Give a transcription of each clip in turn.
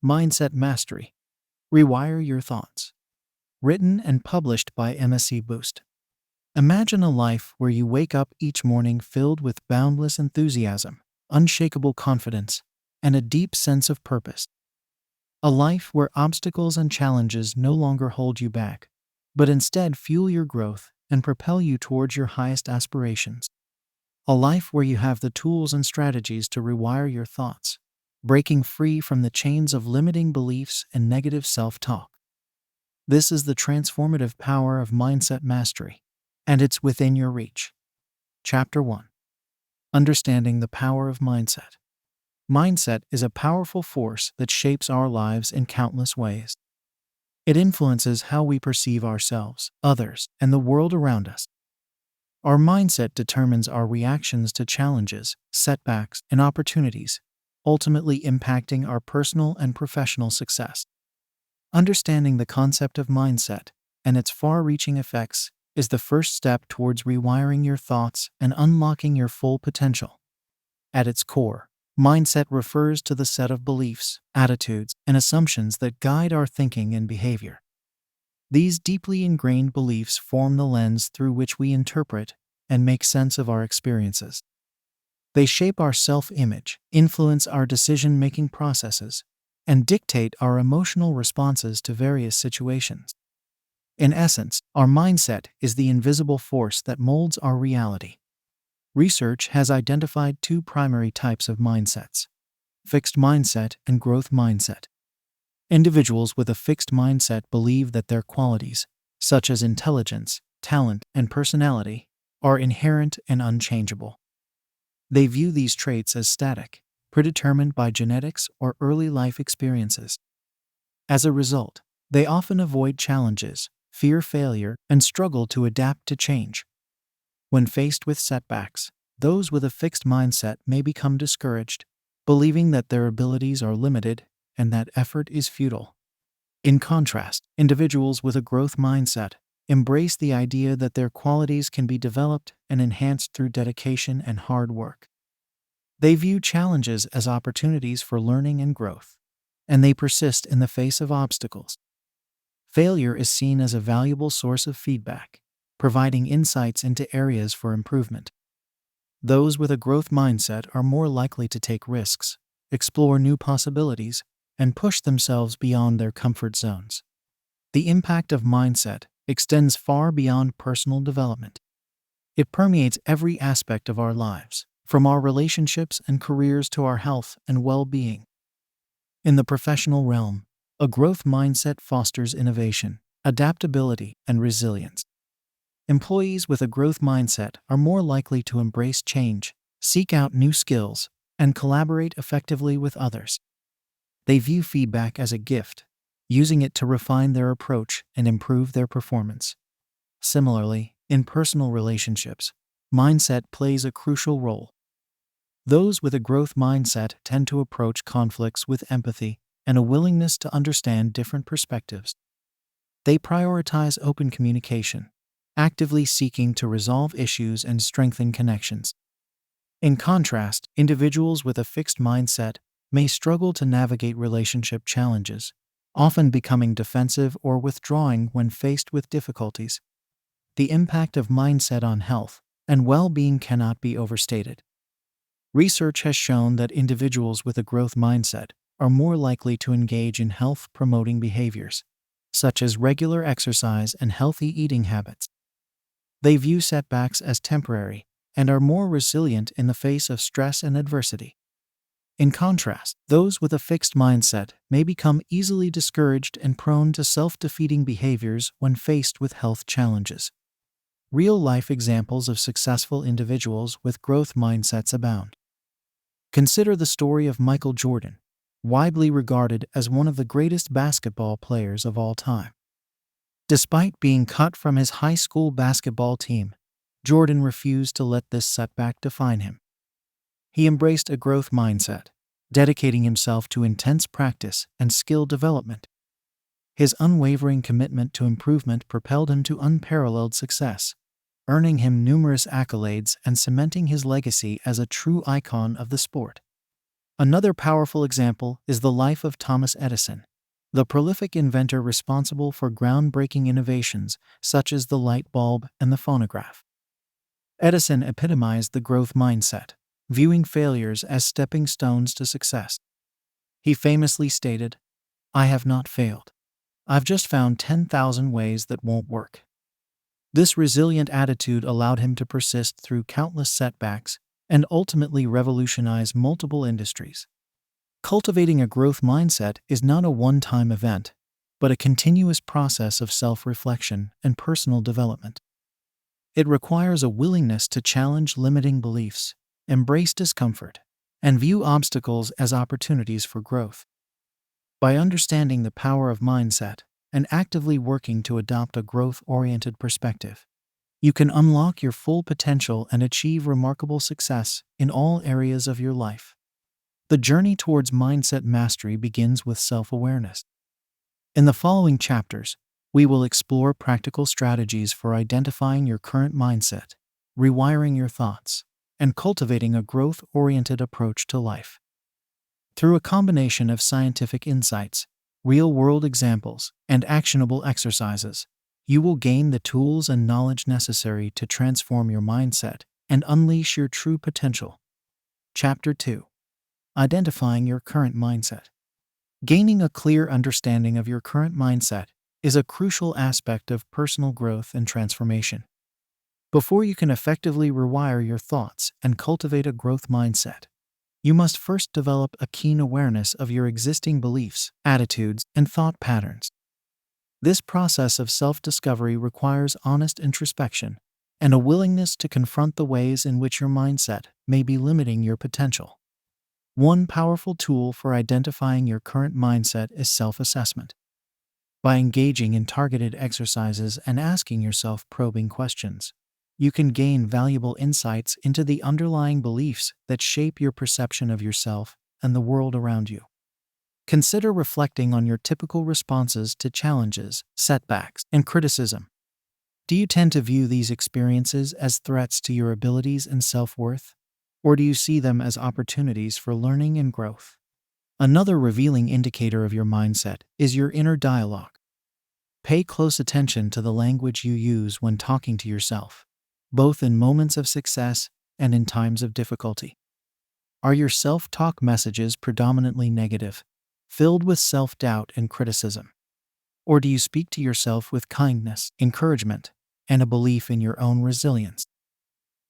Mindset Mastery. Rewire Your Thoughts. Written and published by MSC Boost. Imagine a life where you wake up each morning filled with boundless enthusiasm, unshakable confidence, and a deep sense of purpose. A life where obstacles and challenges no longer hold you back, but instead fuel your growth and propel you towards your highest aspirations. A life where you have the tools and strategies to rewire your thoughts, breaking free from the chains of limiting beliefs and negative self-talk. This is the transformative power of mindset mastery, and it's within your reach. Chapter 1. Understanding the power of mindset. Mindset is a powerful force that shapes our lives in countless ways. It influences how we perceive ourselves, others, and the world around us. Our mindset determines our reactions to challenges, setbacks, and opportunities, ultimately impacting our personal and professional success. Understanding the concept of mindset and its far-reaching effects is the first step towards rewiring your thoughts and unlocking your full potential. At its core, mindset refers to the set of beliefs, attitudes, and assumptions that guide our thinking and behavior. These deeply ingrained beliefs form the lens through which we interpret and make sense of our experiences. They shape our self-image, influence our decision-making processes, and dictate our emotional responses to various situations. In essence, our mindset is the invisible force that molds our reality. Research has identified two primary types of mindsets: fixed mindset and growth mindset. Individuals with a fixed mindset believe that their qualities, such as intelligence, talent, and personality, are inherent and unchangeable. They view these traits as static, predetermined by genetics or early life experiences. As a result, they often avoid challenges, fear failure, and struggle to adapt to change. When faced with setbacks, those with a fixed mindset may become discouraged, believing that their abilities are limited and that effort is futile. In contrast, individuals with a growth mindset embrace the idea that their qualities can be developed and enhanced through dedication and hard work. They view challenges as opportunities for learning and growth, and they persist in the face of obstacles. Failure is seen as a valuable source of feedback, providing insights into areas for improvement. Those with a growth mindset are more likely to take risks, explore new possibilities, and push themselves beyond their comfort zones. The impact of mindset extends far beyond personal development. It permeates every aspect of our lives, from our relationships and careers to our health and well-being. In the professional realm, a growth mindset fosters innovation, adaptability, and resilience. Employees with a growth mindset are more likely to embrace change, seek out new skills, and collaborate effectively with others. They view feedback as a gift, using it to refine their approach and improve their performance. Similarly, in personal relationships, mindset plays a crucial role. Those with a growth mindset tend to approach conflicts with empathy and a willingness to understand different perspectives. They prioritize open communication, actively seeking to resolve issues and strengthen connections. In contrast, individuals with a fixed mindset may struggle to navigate relationship challenges, often becoming defensive or withdrawing when faced with difficulties. The impact of mindset on health and well-being cannot be overstated. Research has shown that individuals with a growth mindset are more likely to engage in health-promoting behaviors, such as regular exercise and healthy eating habits. They view setbacks as temporary and are more resilient in the face of stress and adversity. In contrast, those with a fixed mindset may become easily discouraged and prone to self-defeating behaviors when faced with health challenges. Real-life examples of successful individuals with growth mindsets abound. Consider the story of Michael Jordan, widely regarded as one of the greatest basketball players of all time. Despite being cut from his high school basketball team, Jordan refused to let this setback define him. He embraced a growth mindset, dedicating himself to intense practice and skill development. His unwavering commitment to improvement propelled him to unparalleled success, earning him numerous accolades and cementing his legacy as a true icon of the sport. Another powerful example is the life of Thomas Edison, the prolific inventor responsible for groundbreaking innovations such as the light bulb and the phonograph. Edison epitomized the growth mindset, viewing failures as stepping stones to success. He famously stated, "I have not failed. I've just found 10,000 ways that won't work." This resilient attitude allowed him to persist through countless setbacks and ultimately revolutionize multiple industries. Cultivating a growth mindset is not a one-time event, but a continuous process of self-reflection and personal development. It requires a willingness to challenge limiting beliefs, embrace discomfort, and view obstacles as opportunities for growth. By understanding the power of mindset and actively working to adopt a growth-oriented perspective, you can unlock your full potential and achieve remarkable success in all areas of your life. The journey towards mindset mastery begins with self-awareness. In the following chapters, we will explore practical strategies for identifying your current mindset, rewiring your thoughts, and cultivating a growth-oriented approach to life. Through a combination of scientific insights, real-world examples, and actionable exercises, you will gain the tools and knowledge necessary to transform your mindset and unleash your true potential. Chapter 2. Identifying your current mindset. Gaining a clear understanding of your current mindset is a crucial aspect of personal growth and transformation. Before you can effectively rewire your thoughts and cultivate a growth mindset, you must first develop a keen awareness of your existing beliefs, attitudes, and thought patterns. This process of self-discovery requires honest introspection and a willingness to confront the ways in which your mindset may be limiting your potential. One powerful tool for identifying your current mindset is self-assessment. By engaging in targeted exercises and asking yourself probing questions, you can gain valuable insights into the underlying beliefs that shape your perception of yourself and the world around you. Consider reflecting on your typical responses to challenges, setbacks, and criticism. Do you tend to view these experiences as threats to your abilities and self-worth, or do you see them as opportunities for learning and growth? Another revealing indicator of your mindset is your inner dialogue. Pay close attention to the language you use when talking to yourself, both in moments of success and in times of difficulty. Are your self-talk messages predominantly negative, filled with self-doubt and criticism? Or do you speak to yourself with kindness, encouragement, and a belief in your own resilience?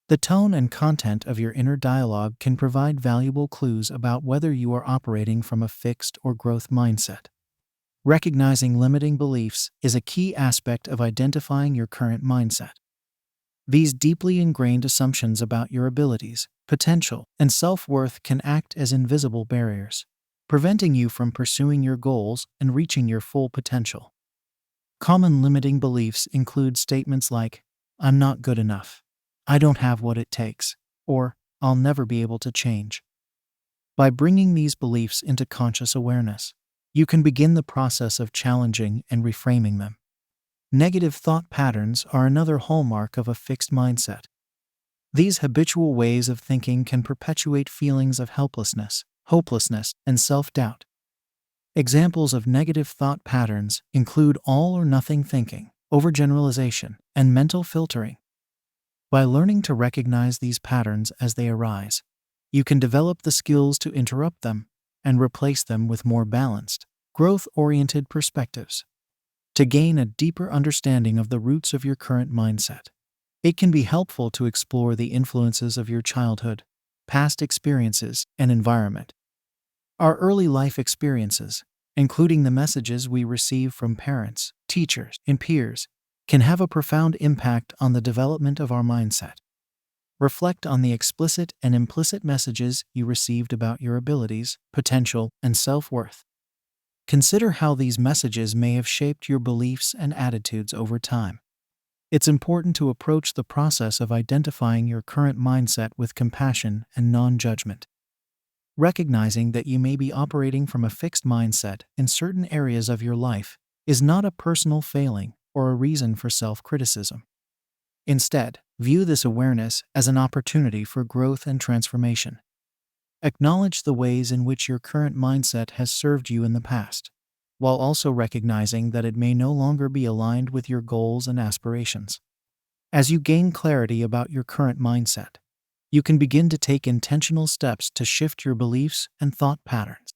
The tone and content of your inner dialogue can provide valuable clues about whether you are operating from a fixed or growth mindset. Recognizing limiting beliefs is a key aspect of identifying your current mindset. These deeply ingrained assumptions about your abilities, potential, and self-worth can act as invisible barriers, preventing you from pursuing your goals and reaching your full potential. Common limiting beliefs include statements like, "I'm not good enough," "I don't have what it takes," or "I'll never be able to change." By bringing these beliefs into conscious awareness, you can begin the process of challenging and reframing them. Negative thought patterns are another hallmark of a fixed mindset. These habitual ways of thinking can perpetuate feelings of helplessness, hopelessness, and self-doubt. Examples of negative thought patterns include all or nothing thinking, overgeneralization, and mental filtering. By learning to recognize these patterns as they arise, you can develop the skills to interrupt them and replace them with more balanced, growth-oriented perspectives. To gain a deeper understanding of the roots of your current mindset, it can be helpful to explore the influences of your childhood, past experiences, and environment. Our early life experiences, including the messages we receive from parents, teachers, and peers, can have a profound impact on the development of our mindset. Reflect on the explicit and implicit messages you received about your abilities, potential, and self-worth. Consider how these messages may have shaped your beliefs and attitudes over time. It's important to approach the process of identifying your current mindset with compassion and non-judgment. Recognizing that you may be operating from a fixed mindset in certain areas of your life is not a personal failing or a reason for self-criticism. Instead, view this awareness as an opportunity for growth and transformation. Acknowledge the ways in which your current mindset has served you in the past, while also recognizing that it may no longer be aligned with your goals and aspirations. As you gain clarity about your current mindset, you can begin to take intentional steps to shift your beliefs and thought patterns.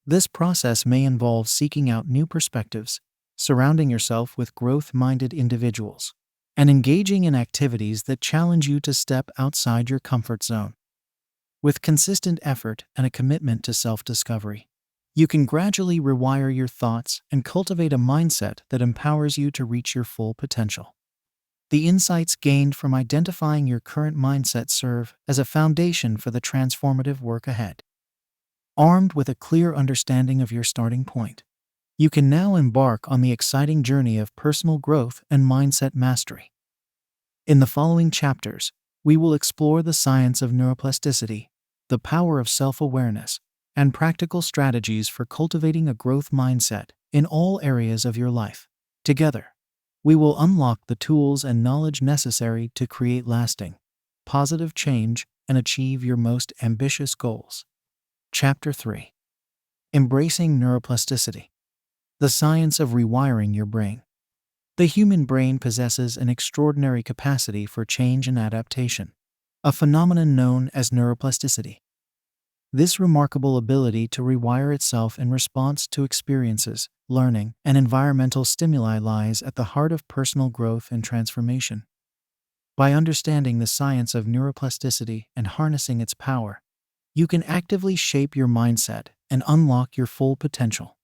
This process may involve seeking out new perspectives, surrounding yourself with growth-minded individuals, and engaging in activities that challenge you to step outside your comfort zone. With consistent effort and a commitment to self-discovery, you can gradually rewire your thoughts and cultivate a mindset that empowers you to reach your full potential. The insights gained from identifying your current mindset serve as a foundation for the transformative work ahead. Armed with a clear understanding of your starting point, you can now embark on the exciting journey of personal growth and mindset mastery. In the following chapters, we will explore the science of neuroplasticity, the power of self-awareness, and practical strategies for cultivating a growth mindset in all areas of your life. Together, we will unlock the tools and knowledge necessary to create lasting, positive change and achieve your most ambitious goals. Chapter 3. Embracing Neuroplasticity. The science of rewiring your brain. The human brain possesses an extraordinary capacity for change and adaptation, a phenomenon known as neuroplasticity. This remarkable ability to rewire itself in response to experiences, learning, and environmental stimuli lies at the heart of personal growth and transformation. By understanding the science of neuroplasticity and harnessing its power, you can actively shape your mindset and unlock your full potential.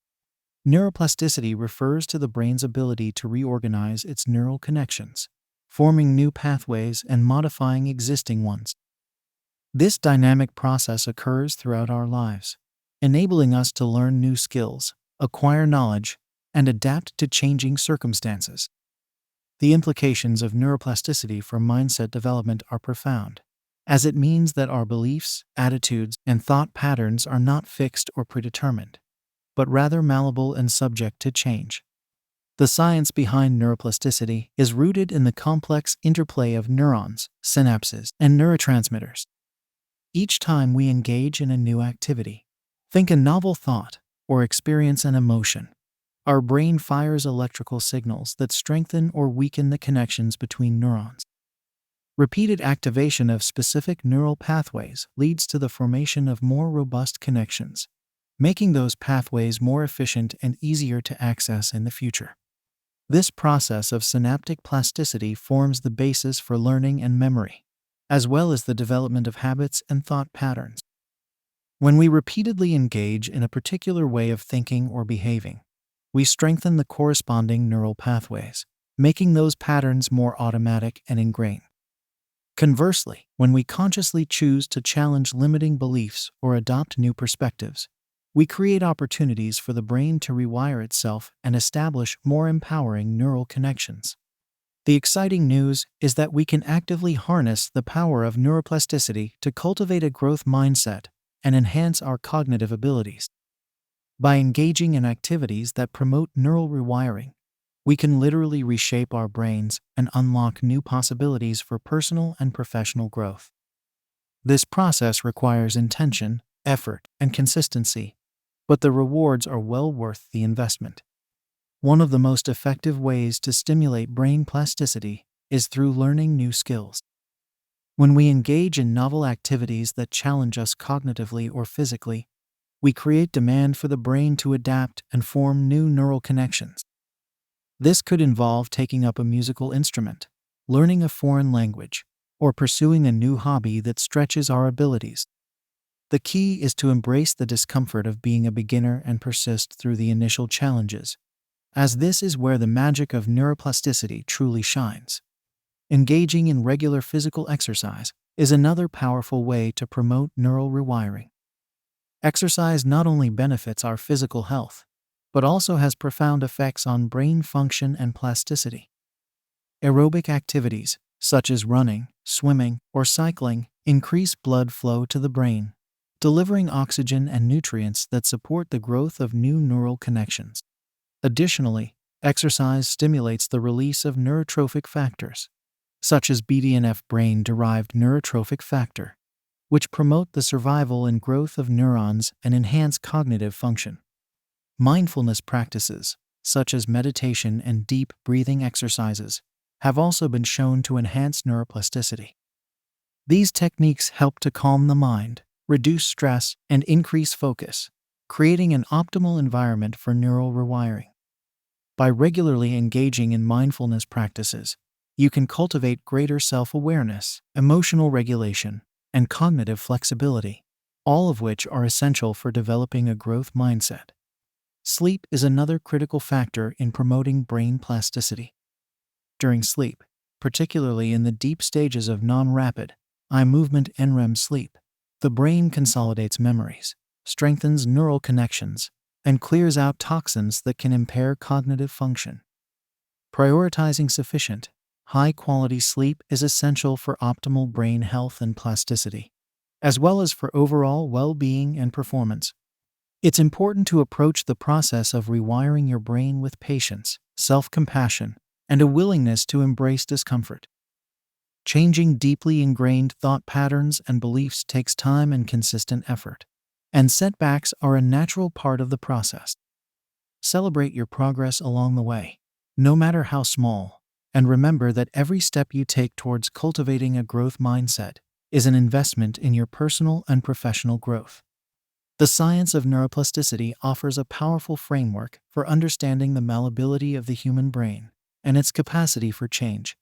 Neuroplasticity refers to the brain's ability to reorganize its neural connections, forming new pathways and modifying existing ones. This dynamic process occurs throughout our lives, enabling us to learn new skills, acquire knowledge, and adapt to changing circumstances. The implications of neuroplasticity for mindset development are profound, as it means that our beliefs, attitudes, and thought patterns are not fixed or predetermined, but rather malleable and subject to change. The science behind neuroplasticity is rooted in the complex interplay of neurons, synapses, and neurotransmitters. Each time we engage in a new activity, think a novel thought, or experience an emotion, our brain fires electrical signals that strengthen or weaken the connections between neurons. Repeated activation of specific neural pathways leads to the formation of more robust connections, making those pathways more efficient and easier to access in the future. This process of synaptic plasticity forms the basis for learning and memory, as well as the development of habits and thought patterns. When we repeatedly engage in a particular way of thinking or behaving, we strengthen the corresponding neural pathways, making those patterns more automatic and ingrained. Conversely, when we consciously choose to challenge limiting beliefs or adopt new perspectives, we create opportunities for the brain to rewire itself and establish more empowering neural connections. The exciting news is that we can actively harness the power of neuroplasticity to cultivate a growth mindset and enhance our cognitive abilities. By engaging in activities that promote neural rewiring, we can literally reshape our brains and unlock new possibilities for personal and professional growth. This process requires intention, effort, and consistency, but the rewards are well worth the investment. One of the most effective ways to stimulate brain plasticity is through learning new skills. When we engage in novel activities that challenge us cognitively or physically, we create demand for the brain to adapt and form new neural connections. This could involve taking up a musical instrument, learning a foreign language, or pursuing a new hobby that stretches our abilities. The key is to embrace the discomfort of being a beginner and persist through the initial challenges, as this is where the magic of neuroplasticity truly shines. Engaging in regular physical exercise is another powerful way to promote neural rewiring. Exercise not only benefits our physical health, but also has profound effects on brain function and plasticity. Aerobic activities, such as running, swimming, or cycling, increase blood flow to the brain, delivering oxygen and nutrients that support the growth of new neural connections. Additionally, exercise stimulates the release of neurotrophic factors, such as BDNF, brain-derived neurotrophic factor, which promote the survival and growth of neurons and enhance cognitive function. Mindfulness practices, such as meditation and deep breathing exercises, have also been shown to enhance neuroplasticity. These techniques help to calm the mind, reduce stress, and increase focus, creating an optimal environment for neural rewiring. By regularly engaging in mindfulness practices, you can cultivate greater self-awareness, emotional regulation, and cognitive flexibility, all of which are essential for developing a growth mindset. Sleep is another critical factor in promoting brain plasticity. During sleep, particularly in the deep stages of non-rapid eye movement NREM sleep, the brain consolidates memories, strengthens neural connections, and clears out toxins that can impair cognitive function. Prioritizing sufficient, high-quality sleep is essential for optimal brain health and plasticity, as well as for overall well-being and performance. It's important to approach the process of rewiring your brain with patience, self-compassion, and a willingness to embrace discomfort. Changing deeply ingrained thought patterns and beliefs takes time and consistent effort, and setbacks are a natural part of the process. Celebrate your progress along the way, no matter how small, and remember that every step you take towards cultivating a growth mindset is an investment in your personal and professional growth. The science of neuroplasticity offers a powerful framework for understanding the malleability of the human brain and its capacity for change.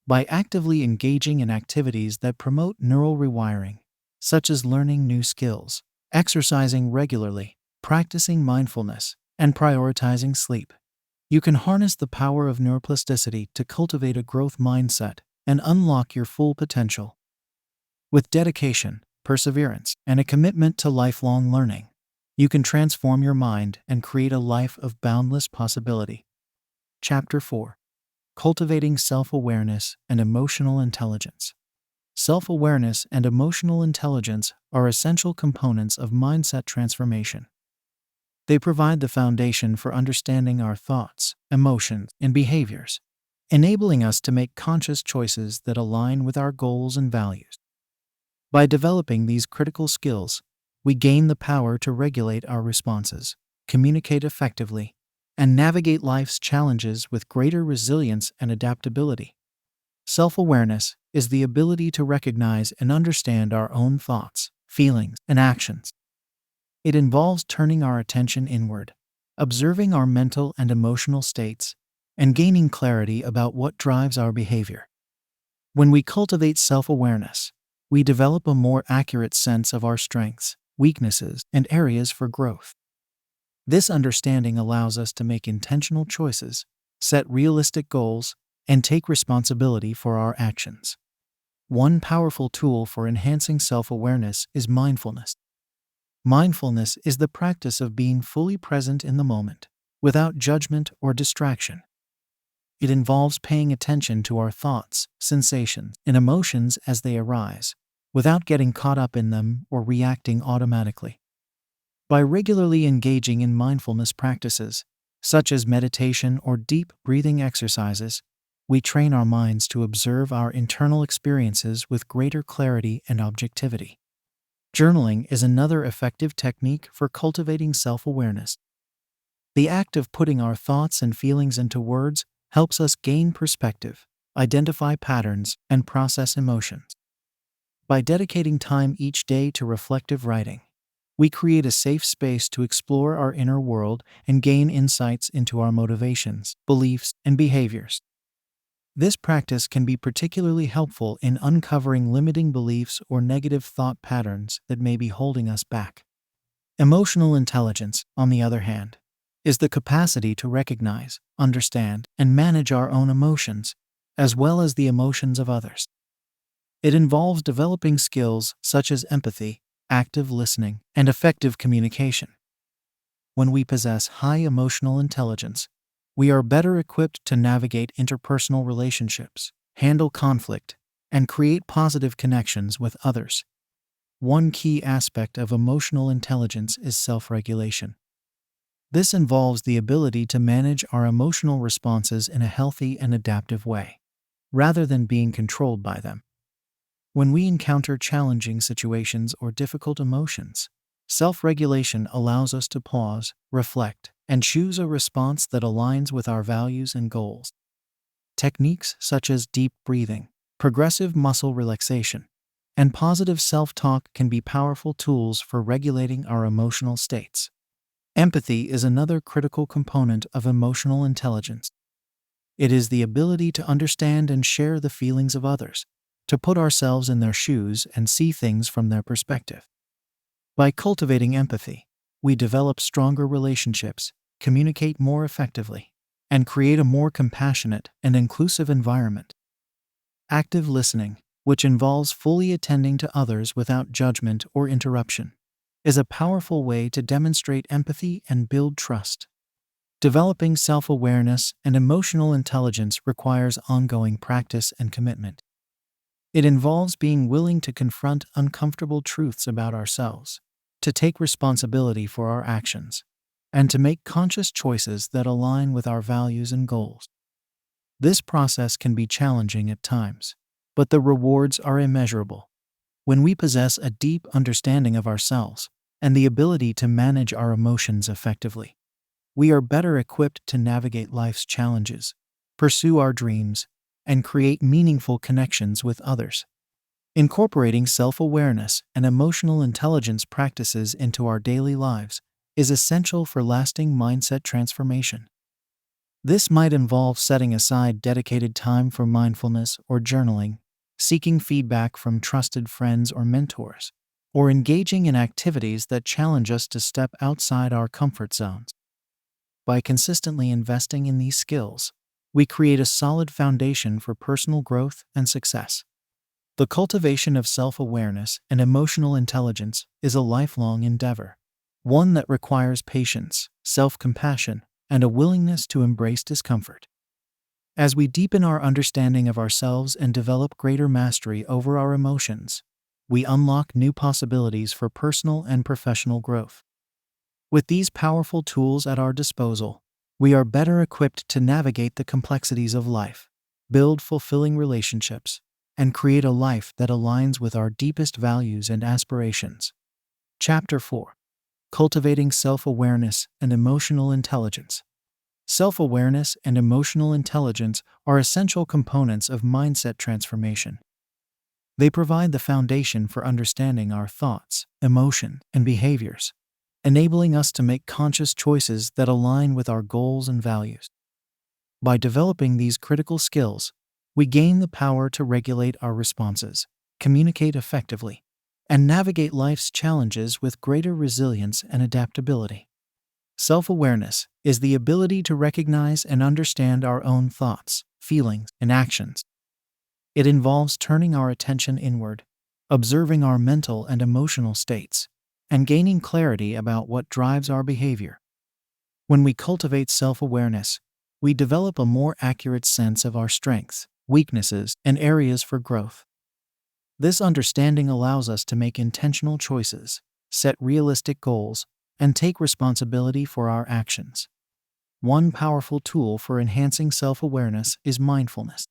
By actively engaging in activities that promote neural rewiring, such as learning new skills, exercising regularly, practicing mindfulness, and prioritizing sleep, you can harness the power of neuroplasticity to cultivate a growth mindset and unlock your full potential. With dedication, perseverance, and a commitment to lifelong learning, you can transform your mind and create a life of boundless possibility. Chapter 4. Cultivating Self-Awareness and Emotional Intelligence. Self-awareness and emotional intelligence are essential components of mindset transformation. They provide the foundation for understanding our thoughts, emotions, and behaviors, enabling us to make conscious choices that align with our goals and values. By developing these critical skills, we gain the power to regulate our responses, communicate effectively, and navigate life's challenges with greater resilience and adaptability. Self-awareness is the ability to recognize and understand our own thoughts, feelings, and actions. It involves turning our attention inward, observing our mental and emotional states, and gaining clarity about what drives our behavior. When we cultivate self-awareness, we develop a more accurate sense of our strengths, weaknesses, and areas for growth. This understanding allows us to make intentional choices, set realistic goals, and take responsibility for our actions. One powerful tool for enhancing self-awareness is mindfulness. Mindfulness is the practice of being fully present in the moment, without judgment or distraction. It involves paying attention to our thoughts, sensations, and emotions as they arise, without getting caught up in them or reacting automatically. By regularly engaging in mindfulness practices, such as meditation or deep breathing exercises, we train our minds to observe our internal experiences with greater clarity and objectivity. Journaling is another effective technique for cultivating self-awareness. The act of putting our thoughts and feelings into words helps us gain perspective, identify patterns, and process emotions. By dedicating time each day to reflective writing, we create a safe space to explore our inner world and gain insights into our motivations, beliefs, and behaviors. This practice can be particularly helpful in uncovering limiting beliefs or negative thought patterns that may be holding us back. Emotional intelligence, on the other hand, is the capacity to recognize, understand, and manage our own emotions, as well as the emotions of others. It involves developing skills such as empathy, active listening, and effective communication. When we possess high emotional intelligence, we are better equipped to navigate interpersonal relationships, handle conflict, and create positive connections with others. One key aspect of emotional intelligence is self-regulation. This involves the ability to manage our emotional responses in a healthy and adaptive way, rather than being controlled by them. When we encounter challenging situations or difficult emotions, self-regulation allows us to pause, reflect, and choose a response that aligns with our values and goals. Techniques such as deep breathing, progressive muscle relaxation, and positive self-talk can be powerful tools for regulating our emotional states. Empathy is another critical component of emotional intelligence. It is the ability to understand and share the feelings of others, to put ourselves in their shoes and see things from their perspective. By cultivating empathy, we develop stronger relationships, communicate more effectively, and create a more compassionate and inclusive environment. Active listening, which involves fully attending to others without judgment or interruption, is a powerful way to demonstrate empathy and build trust. Developing self-awareness and emotional intelligence requires ongoing practice and commitment. It involves being willing to confront uncomfortable truths about ourselves, to take responsibility for our actions, and to make conscious choices that align with our values and goals. This process can be challenging at times, but the rewards are immeasurable. When we possess a deep understanding of ourselves and the ability to manage our emotions effectively, we are better equipped to navigate life's challenges, pursue our dreams, and create meaningful connections with others. Incorporating self-awareness and emotional intelligence practices into our daily lives is essential for lasting mindset transformation. This might involve setting aside dedicated time for mindfulness or journaling, seeking feedback from trusted friends or mentors, or engaging in activities that challenge us to step outside our comfort zones. By consistently investing in these skills, we create a solid foundation for personal growth and success. The cultivation of self-awareness and emotional intelligence is a lifelong endeavor, one that requires patience, self-compassion, and a willingness to embrace discomfort. As we deepen our understanding of ourselves and develop greater mastery over our emotions, we unlock new possibilities for personal and professional growth. With these powerful tools at our disposal, we are better equipped to navigate the complexities of life, build fulfilling relationships, and create a life that aligns with our deepest values and aspirations. Chapter 4. Cultivating Self-Awareness and Emotional Intelligence. Self-awareness and emotional intelligence are essential components of mindset transformation. They provide the foundation for understanding our thoughts, emotions, and behaviors, enabling us to make conscious choices that align with our goals and values. By developing these critical skills, we gain the power to regulate our responses, communicate effectively, and navigate life's challenges with greater resilience and adaptability. Self-awareness is the ability to recognize and understand our own thoughts, feelings, and actions. It involves turning our attention inward, observing our mental and emotional states, and gaining clarity about what drives our behavior. When we cultivate self-awareness, we develop a more accurate sense of our strengths, weaknesses, and areas for growth. This understanding allows us to make intentional choices, set realistic goals, and take responsibility for our actions. One powerful tool for enhancing self-awareness is mindfulness.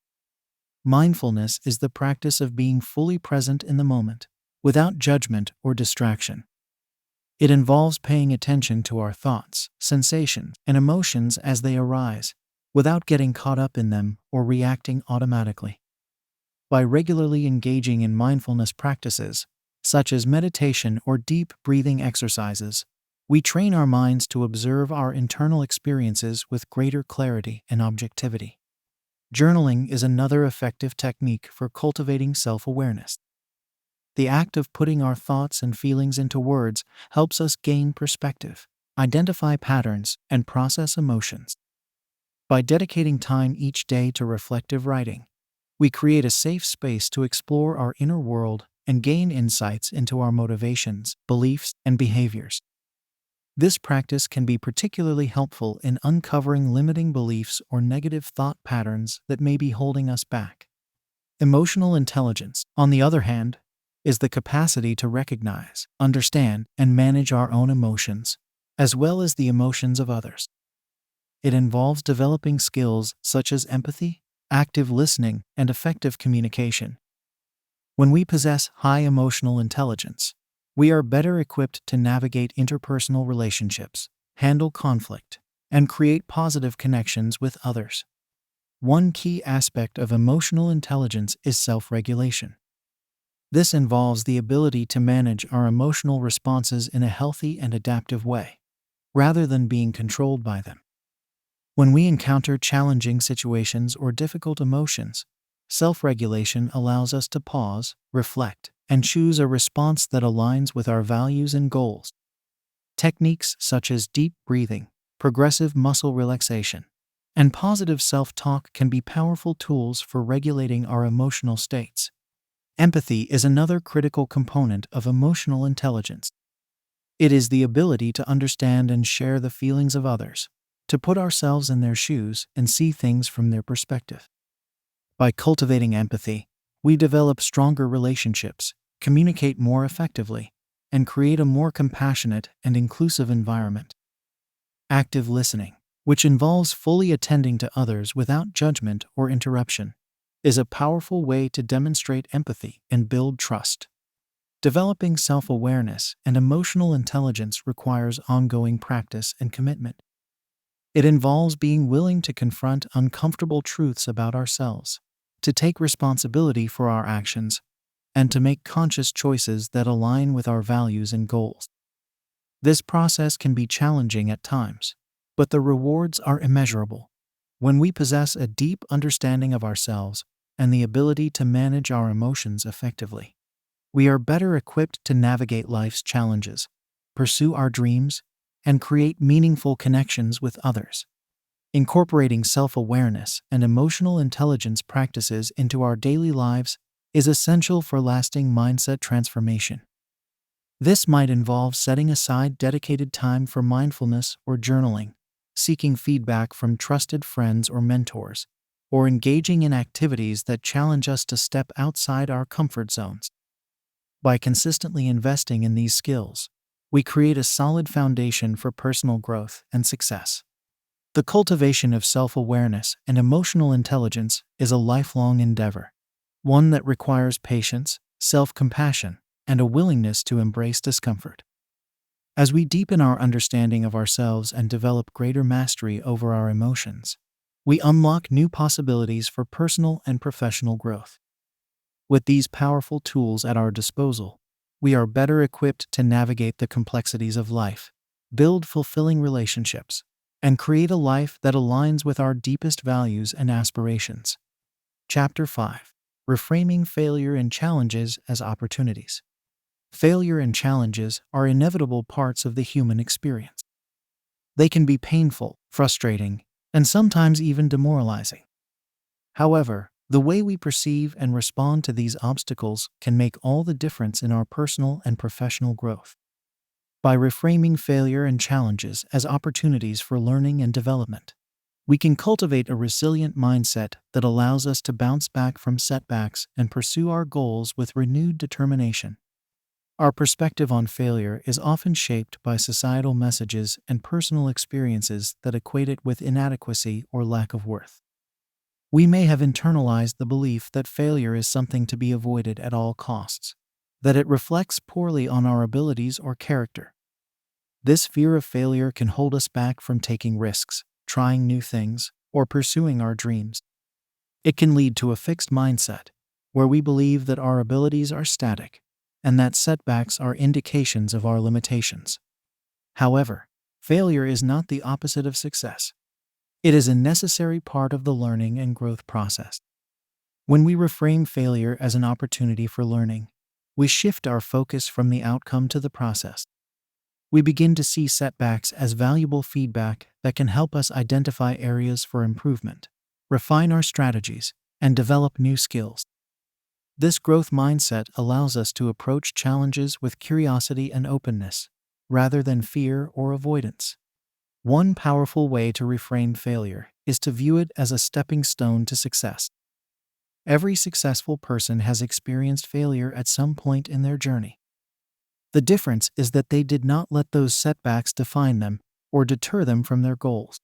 Mindfulness is the practice of being fully present in the moment, without judgment or distraction. It involves paying attention to our thoughts, sensations, and emotions as they arise, without getting caught up in them or reacting automatically. By regularly engaging in mindfulness practices, such as meditation or deep breathing exercises, we train our minds to observe our internal experiences with greater clarity and objectivity. Journaling is another effective technique for cultivating self-awareness. The act of putting our thoughts and feelings into words helps us gain perspective, identify patterns, and process emotions. By dedicating time each day to reflective writing, we create a safe space to explore our inner world and gain insights into our motivations, beliefs, and behaviors. This practice can be particularly helpful in uncovering limiting beliefs or negative thought patterns that may be holding us back. Emotional intelligence, on the other hand, is the capacity to recognize, understand, and manage our own emotions, as well as the emotions of others. It involves developing skills such as empathy, active listening, and effective communication. When we possess high emotional intelligence, we are better equipped to navigate interpersonal relationships, handle conflict, and create positive connections with others. One key aspect of emotional intelligence is self-regulation. This involves the ability to manage our emotional responses in a healthy and adaptive way, rather than being controlled by them. When we encounter challenging situations or difficult emotions, self-regulation allows us to pause, reflect, and choose a response that aligns with our values and goals. Techniques such as deep breathing, progressive muscle relaxation, and positive self-talk can be powerful tools for regulating our emotional states. Empathy is another critical component of emotional intelligence. It is the ability to understand and share the feelings of others, to put ourselves in their shoes and see things from their perspective. By cultivating empathy, we develop stronger relationships, communicate more effectively, and create a more compassionate and inclusive environment. Active listening, which involves fully attending to others without judgment or interruption, is a powerful way to demonstrate empathy and build trust. Developing self-awareness and emotional intelligence requires ongoing practice and commitment. It involves being willing to confront uncomfortable truths about ourselves, to take responsibility for our actions, and to make conscious choices that align with our values and goals. This process can be challenging at times, but the rewards are immeasurable. When we possess a deep understanding of ourselves and the ability to manage our emotions effectively, we are better equipped to navigate life's challenges, pursue our dreams, and create meaningful connections with others. Incorporating self-awareness and emotional intelligence practices into our daily lives is essential for lasting mindset transformation. This might involve setting aside dedicated time for mindfulness or journaling, seeking feedback from trusted friends or mentors, or engaging in activities that challenge us to step outside our comfort zones. By consistently investing in these skills, we create a solid foundation for personal growth and success. The cultivation of self-awareness and emotional intelligence is a lifelong endeavor, one that requires patience, self-compassion, and a willingness to embrace discomfort. As we deepen our understanding of ourselves and develop greater mastery over our emotions, we unlock new possibilities for personal and professional growth. With these powerful tools at our disposal, we are better equipped to navigate the complexities of life, build fulfilling relationships, and create a life that aligns with our deepest values and aspirations. Chapter 5. Reframing Failure and Challenges as Opportunities. Failure and challenges are inevitable parts of the human experience. They can be painful, frustrating, and sometimes even demoralizing. However, the way we perceive and respond to these obstacles can make all the difference in our personal and professional growth. By reframing failure and challenges as opportunities for learning and development, we can cultivate a resilient mindset that allows us to bounce back from setbacks and pursue our goals with renewed determination. Our perspective on failure is often shaped by societal messages and personal experiences that equate it with inadequacy or lack of worth. We may have internalized the belief that failure is something to be avoided at all costs, that it reflects poorly on our abilities or character. This fear of failure can hold us back from taking risks, trying new things, or pursuing our dreams. It can lead to a fixed mindset, where we believe that our abilities are static, and that setbacks are indications of our limitations. However, failure is not the opposite of success. It is a necessary part of the learning and growth process. When we reframe failure as an opportunity for learning, we shift our focus from the outcome to the process. We begin to see setbacks as valuable feedback that can help us identify areas for improvement, refine our strategies, and develop new skills. This growth mindset allows us to approach challenges with curiosity and openness, rather than fear or avoidance. One powerful way to reframe failure is to view it as a stepping stone to success. Every successful person has experienced failure at some point in their journey. The difference is that they did not let those setbacks define them or deter them from their goals.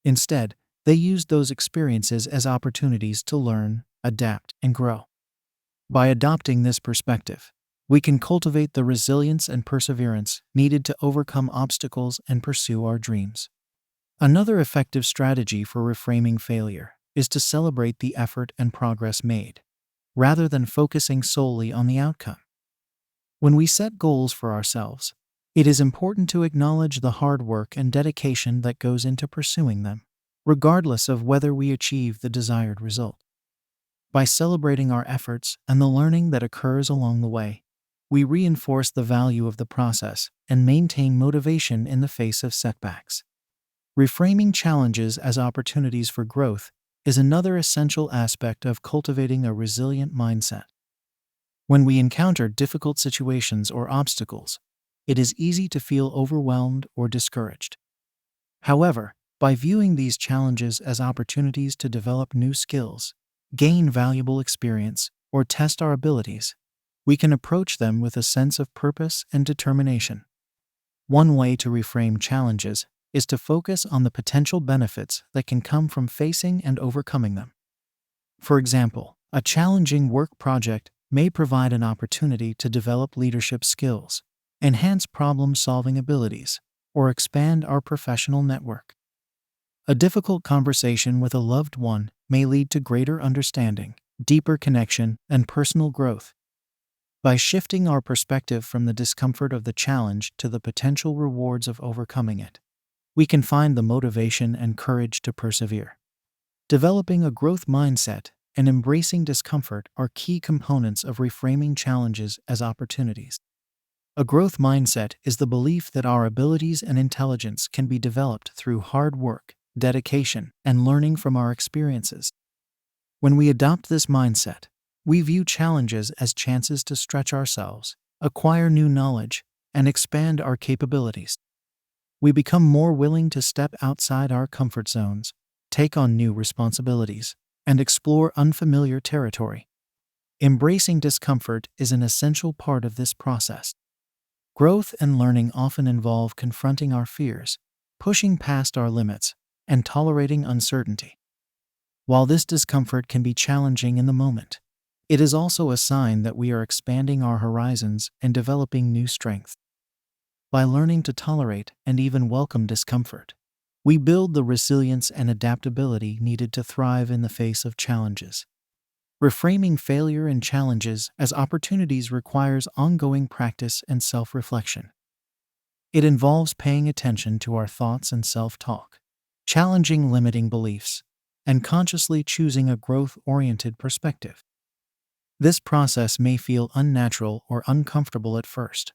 Instead, they used those experiences as opportunities to learn, adapt, and grow. By adopting this perspective, we can cultivate the resilience and perseverance needed to overcome obstacles and pursue our dreams. Another effective strategy for reframing failure is to celebrate the effort and progress made, rather than focusing solely on the outcome. When we set goals for ourselves, it is important to acknowledge the hard work and dedication that goes into pursuing them, regardless of whether we achieve the desired result. By celebrating our efforts and the learning that occurs along the way, we reinforce the value of the process and maintain motivation in the face of setbacks. Reframing challenges as opportunities for growth is another essential aspect of cultivating a resilient mindset. When we encounter difficult situations or obstacles, it is easy to feel overwhelmed or discouraged. However, by viewing these challenges as opportunities to develop new skills, gain valuable experience, or test our abilities, we can approach them with a sense of purpose and determination. One way to reframe challenges is to focus on the potential benefits that can come from facing and overcoming them. For example, a challenging work project may provide an opportunity to develop leadership skills, enhance problem-solving abilities, or expand our professional network. A difficult conversation with a loved one may lead to greater understanding, deeper connection, and personal growth. By shifting our perspective from the discomfort of the challenge to the potential rewards of overcoming it, we can find the motivation and courage to persevere. Developing a growth mindset and embracing discomfort are key components of reframing challenges as opportunities. A growth mindset is the belief that our abilities and intelligence can be developed through hard work, dedication, and learning from our experiences. When we adopt this mindset, we view challenges as chances to stretch ourselves, acquire new knowledge, and expand our capabilities. We become more willing to step outside our comfort zones, take on new responsibilities, and explore unfamiliar territory. Embracing discomfort is an essential part of this process. Growth and learning often involve confronting our fears, pushing past our limits, and tolerating uncertainty. While this discomfort can be challenging in the moment, it is also a sign that we are expanding our horizons and developing new strengths. By learning to tolerate and even welcome discomfort, we build the resilience and adaptability needed to thrive in the face of challenges. Reframing failure and challenges as opportunities requires ongoing practice and self-reflection. It involves paying attention to our thoughts and self-talk, challenging limiting beliefs, and consciously choosing a growth-oriented perspective. This process may feel unnatural or uncomfortable at first,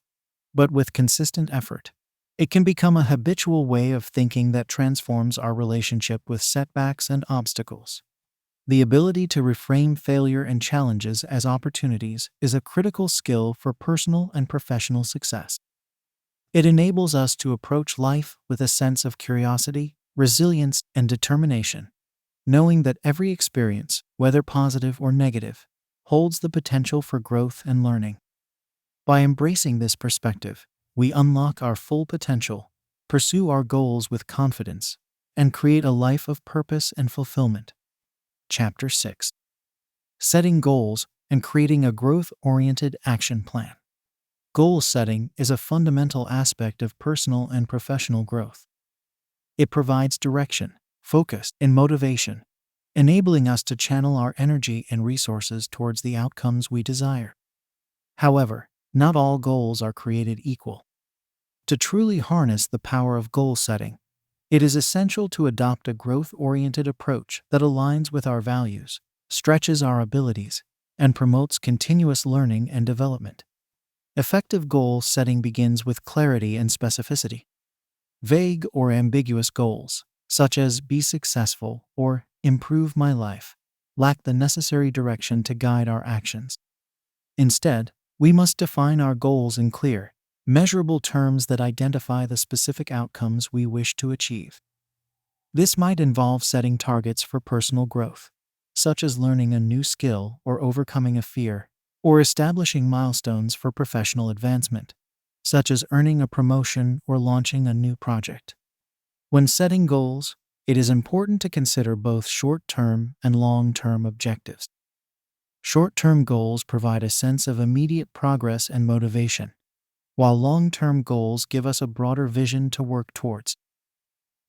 but with consistent effort, it can become a habitual way of thinking that transforms our relationship with setbacks and obstacles. The ability to reframe failure and challenges as opportunities is a critical skill for personal and professional success. It enables us to approach life with a sense of curiosity, resilience, and determination, knowing that every experience, whether positive or negative, holds the potential for growth and learning. By embracing this perspective, we unlock our full potential, pursue our goals with confidence, and create a life of purpose and fulfillment. Chapter 6. Setting goals and creating a growth-oriented action plan. Goal setting is a fundamental aspect of personal and professional growth. It provides direction, focus, and motivation, enabling us to channel our energy and resources towards the outcomes we desire. However, not all goals are created equal. To truly harness the power of goal setting, it is essential to adopt a growth-oriented approach that aligns with our values, stretches our abilities, and promotes continuous learning and development. Effective goal setting begins with clarity and specificity. Vague or ambiguous goals, such as "be successful" or "improve my life," lack the necessary direction to guide our actions. Instead, we must define our goals in clear, measurable terms that identify the specific outcomes we wish to achieve. This might involve setting targets for personal growth, such as learning a new skill or overcoming a fear, or establishing milestones for professional advancement, such as earning a promotion or launching a new project. When setting goals, it is important to consider both short-term and long-term objectives. Short-term goals provide a sense of immediate progress and motivation, while long-term goals give us a broader vision to work towards.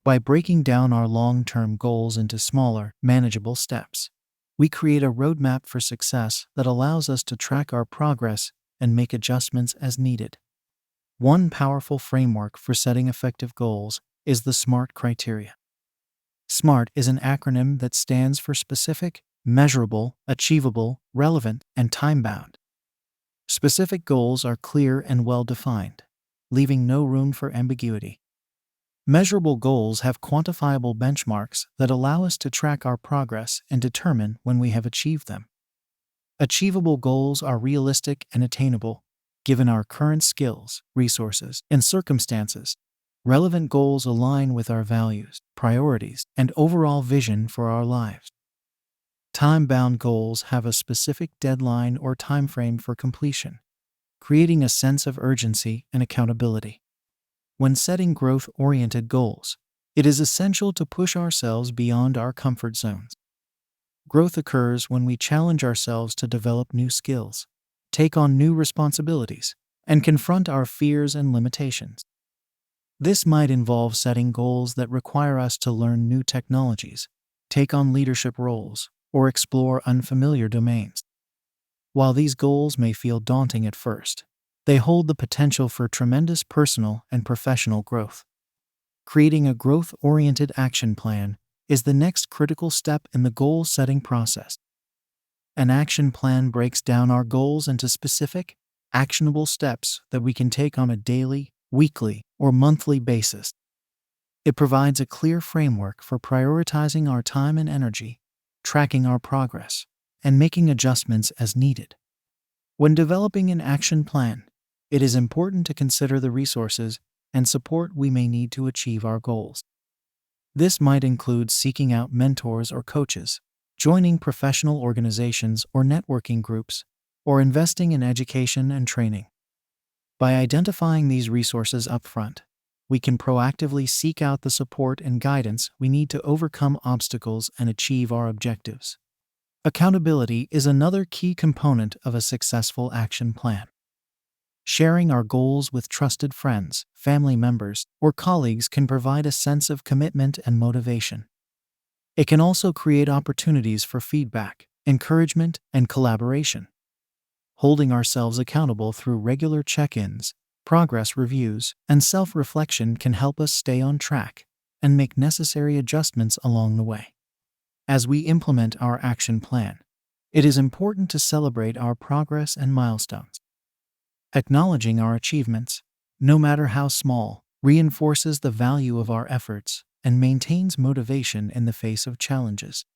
By breaking down our long-term goals into smaller, manageable steps, we create a roadmap for success that allows us to track our progress and make adjustments as needed. One powerful framework for setting effective goals is the SMART criteria. SMART is an acronym that stands for specific, measurable, achievable, relevant, and time-bound. Specific goals are clear and well-defined, leaving no room for ambiguity. Measurable goals have quantifiable benchmarks that allow us to track our progress and determine when we have achieved them. Achievable goals are realistic and attainable, given our current skills, resources, and circumstances. Relevant goals align with our values, priorities, and overall vision for our lives. Time-bound goals have a specific deadline or timeframe for completion, creating a sense of urgency and accountability. When setting growth-oriented goals, it is essential to push ourselves beyond our comfort zones. Growth occurs when we challenge ourselves to develop new skills, take on new responsibilities, and confront our fears and limitations. This might involve setting goals that require us to learn new technologies, take on leadership roles, or explore unfamiliar domains. While these goals may feel daunting at first, they hold the potential for tremendous personal and professional growth. Creating a growth-oriented action plan is the next critical step in the goal-setting process. An action plan breaks down our goals into specific, actionable steps that we can take on a daily, weekly, or monthly basis. It provides a clear framework for prioritizing our time and energy, tracking our progress, and making adjustments as needed. When developing an action plan, it is important to consider the resources and support we may need to achieve our goals. This might include seeking out mentors or coaches, joining professional organizations or networking groups, or investing in education and training. By identifying these resources upfront, we can proactively seek out the support and guidance we need to overcome obstacles and achieve our objectives. Accountability is another key component of a successful action plan. Sharing our goals with trusted friends, family members, or colleagues can provide a sense of commitment and motivation. It can also create opportunities for feedback, encouragement, and collaboration. Holding ourselves accountable through regular check-ins, progress reviews, and self-reflection can help us stay on track and make necessary adjustments along the way. As we implement our action plan, it is important to celebrate our progress and milestones. Acknowledging our achievements, no matter how small, reinforces the value of our efforts and maintains motivation in the face of challenges.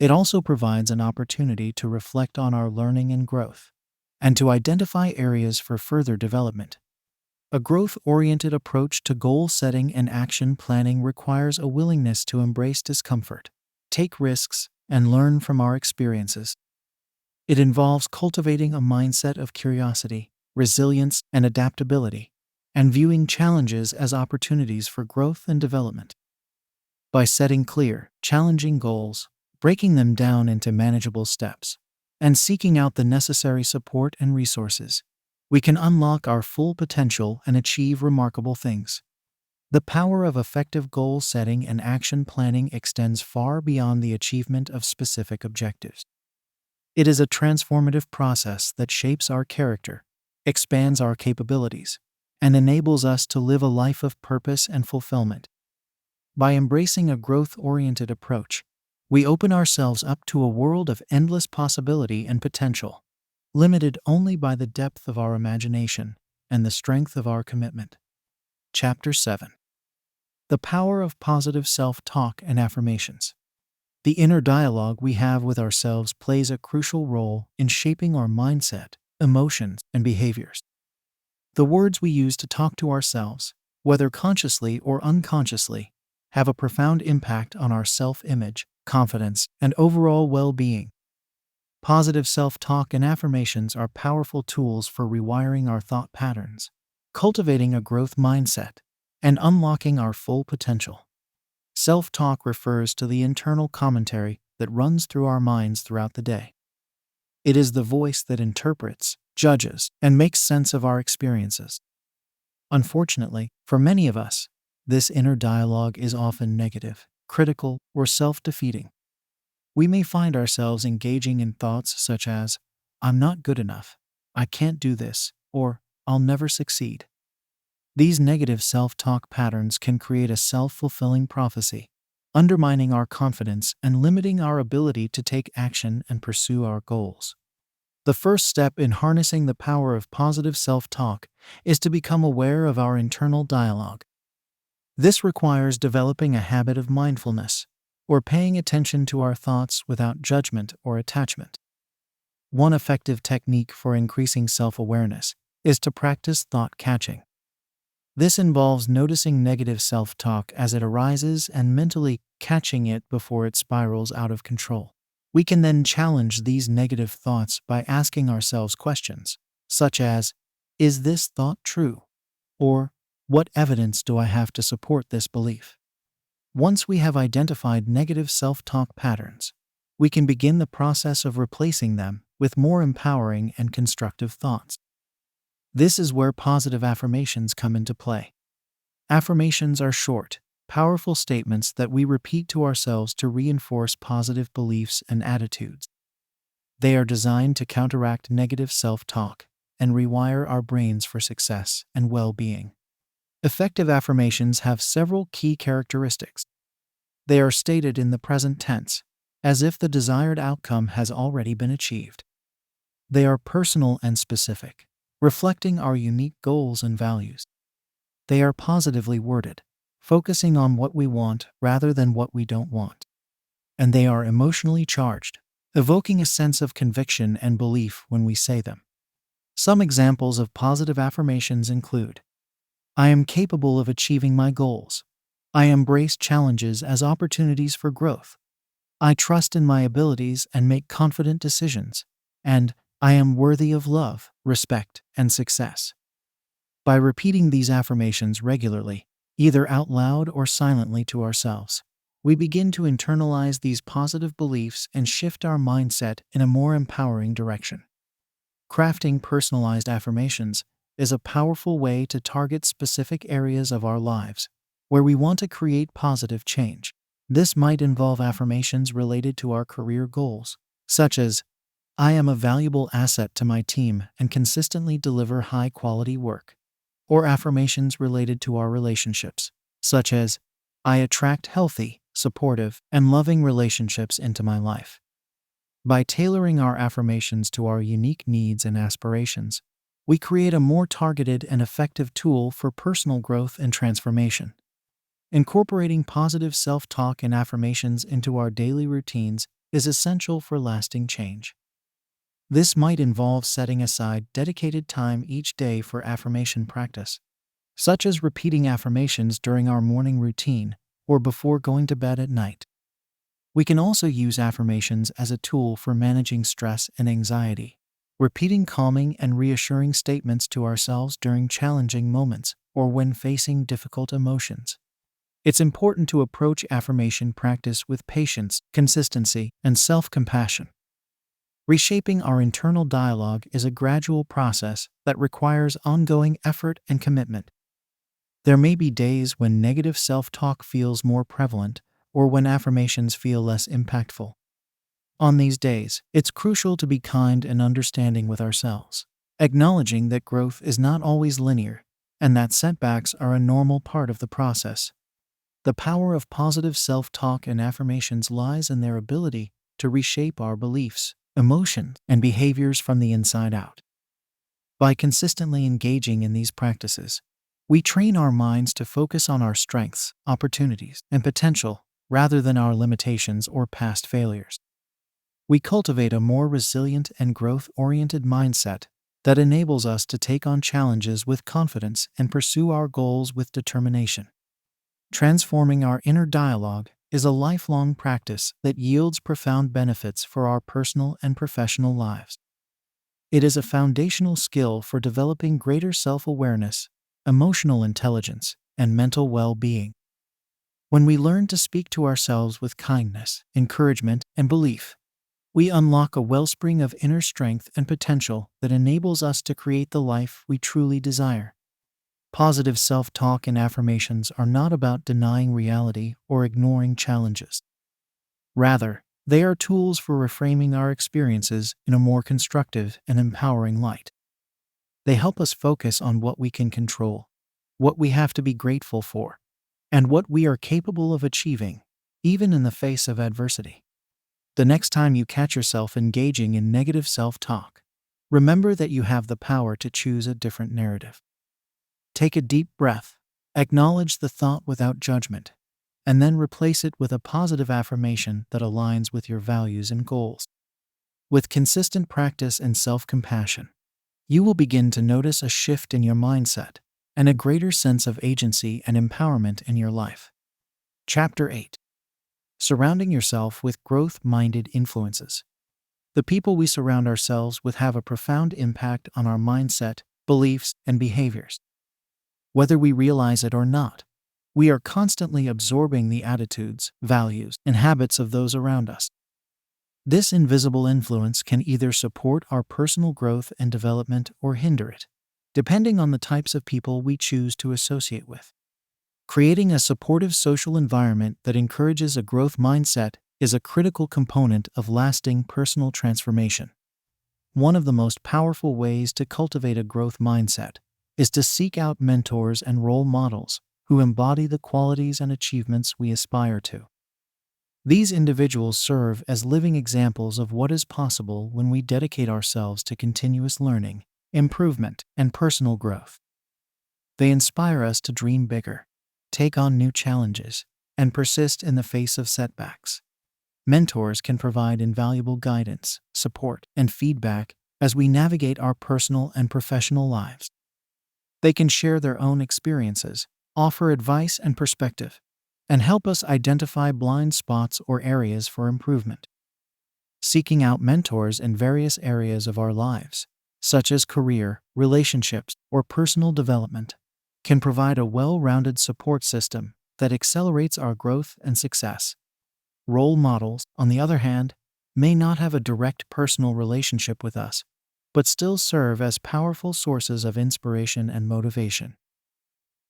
It also provides an opportunity to reflect on our learning and growth, and to identify areas for further development. A growth-oriented approach to goal setting and action planning requires a willingness to embrace discomfort, take risks, and learn from our experiences. It involves cultivating a mindset of curiosity, resilience, and adaptability, and viewing challenges as opportunities for growth and development. By setting clear, challenging goals, breaking them down into manageable steps, and seeking out the necessary support and resources, we can unlock our full potential and achieve remarkable things. The power of effective goal setting and action planning extends far beyond the achievement of specific objectives. It is a transformative process that shapes our character, expands our capabilities, and enables us to live a life of purpose and fulfillment. By embracing a growth-oriented approach, we open ourselves up to a world of endless possibility and potential, limited only by the depth of our imagination and the strength of our commitment. Chapter 7. The Power of Positive Self-Talk and Affirmations. The inner dialogue we have with ourselves plays a crucial role in shaping our mindset, emotions, and behaviors. The words we use to talk to ourselves, whether consciously or unconsciously, have a profound impact on our self-image, confidence, and overall well-being. Positive self-talk and affirmations are powerful tools for rewiring our thought patterns, cultivating a growth mindset, and unlocking our full potential. Self-talk refers to the internal commentary that runs through our minds throughout the day. It is the voice that interprets, judges, and makes sense of our experiences. Unfortunately, for many of us, this inner dialogue is often negative, critical, or self-defeating. We may find ourselves engaging in thoughts such as, "I'm not good enough," "I can't do this," or "I'll never succeed." These negative self-talk patterns can create a self-fulfilling prophecy, undermining our confidence and limiting our ability to take action and pursue our goals. The first step in harnessing the power of positive self-talk is to become aware of our internal dialogue. This requires developing a habit of mindfulness, or paying attention to our thoughts without judgment or attachment. One effective technique for increasing self-awareness is to practice thought catching. This involves noticing negative self-talk as it arises and mentally catching it before it spirals out of control. We can then challenge these negative thoughts by asking ourselves questions, such as, "Is this thought true?" Or, "What evidence do I have to support this belief?" Once we have identified negative self-talk patterns, we can begin the process of replacing them with more empowering and constructive thoughts. This is where positive affirmations come into play. Affirmations are short, powerful statements that we repeat to ourselves to reinforce positive beliefs and attitudes. They are designed to counteract negative self-talk and rewire our brains for success and well-being. Effective affirmations have several key characteristics. They are stated in the present tense, as if the desired outcome has already been achieved. They are personal and specific, reflecting our unique goals and values. They are positively worded, focusing on what we want rather than what we don't want. And they are emotionally charged, evoking a sense of conviction and belief when we say them. Some examples of positive affirmations include, "I am capable of achieving my goals." "I embrace challenges as opportunities for growth." "I trust in my abilities and make confident decisions." And "I am worthy of love, respect, and success." By repeating these affirmations regularly, either out loud or silently to ourselves, we begin to internalize these positive beliefs and shift our mindset in a more empowering direction. Crafting personalized affirmations is a powerful way to target specific areas of our lives where we want to create positive change. This might involve affirmations related to our career goals, such as, "I am a valuable asset to my team and consistently deliver high-quality work," or affirmations related to our relationships, such as, "I attract healthy, supportive, and loving relationships into my life." By tailoring our affirmations to our unique needs and aspirations, we create a more targeted and effective tool for personal growth and transformation. Incorporating positive self-talk and affirmations into our daily routines is essential for lasting change. This might involve setting aside dedicated time each day for affirmation practice, such as repeating affirmations during our morning routine or before going to bed at night. We can also use affirmations as a tool for managing stress and anxiety, repeating calming and reassuring statements to ourselves during challenging moments or when facing difficult emotions. It's important to approach affirmation practice with patience, consistency, and self-compassion. Reshaping our internal dialogue is a gradual process that requires ongoing effort and commitment. There may be days when negative self-talk feels more prevalent or when affirmations feel less impactful. On these days, it's crucial to be kind and understanding with ourselves, acknowledging that growth is not always linear and that setbacks are a normal part of the process. The power of positive self-talk and affirmations lies in their ability to reshape our beliefs, emotions, and behaviors from the inside out. By consistently engaging in these practices, we train our minds to focus on our strengths, opportunities, and potential rather than our limitations or past failures. We cultivate a more resilient and growth-oriented mindset that enables us to take on challenges with confidence and pursue our goals with determination. Transforming our inner dialogue is a lifelong practice that yields profound benefits for our personal and professional lives. It is a foundational skill for developing greater self-awareness, emotional intelligence, and mental well-being. When we learn to speak to ourselves with kindness, encouragement, and belief, We unlock a wellspring of inner strength and potential that enables us to create the life we truly desire. Positive self-talk and affirmations are not about denying reality or ignoring challenges. Rather, they are tools for reframing our experiences in a more constructive and empowering light. They help us focus on what we can control, what we have to be grateful for, and what we are capable of achieving, even in the face of adversity. The next time you catch yourself engaging in negative self-talk, remember that you have the power to choose a different narrative. Take a deep breath, acknowledge the thought without judgment, and then replace it with a positive affirmation that aligns with your values and goals. With consistent practice and self-compassion, you will begin to notice a shift in your mindset and a greater sense of agency and empowerment in your life. Chapter 8. Surrounding yourself with growth-minded influences. The people we surround ourselves with have a profound impact on our mindset, beliefs, and behaviors. Whether we realize it or not, we are constantly absorbing the attitudes, values, and habits of those around us. This invisible influence can either support our personal growth and development or hinder it, depending on the types of people we choose to associate with. Creating a supportive social environment that encourages a growth mindset is a critical component of lasting personal transformation. One of the most powerful ways to cultivate a growth mindset is to seek out mentors and role models who embody the qualities and achievements we aspire to. These individuals serve as living examples of what is possible when we dedicate ourselves to continuous learning, improvement, and personal growth. They inspire us to dream bigger, take on new challenges, and persist in the face of setbacks. Mentors can provide invaluable guidance, support, and feedback as we navigate our personal and professional lives. They can share their own experiences, offer advice and perspective, and help us identify blind spots or areas for improvement. Seeking out mentors in various areas of our lives, such as career, relationships, or personal development, can provide a well-rounded support system that accelerates our growth and success. Role models, on the other hand, may not have a direct personal relationship with us, but still serve as powerful sources of inspiration and motivation.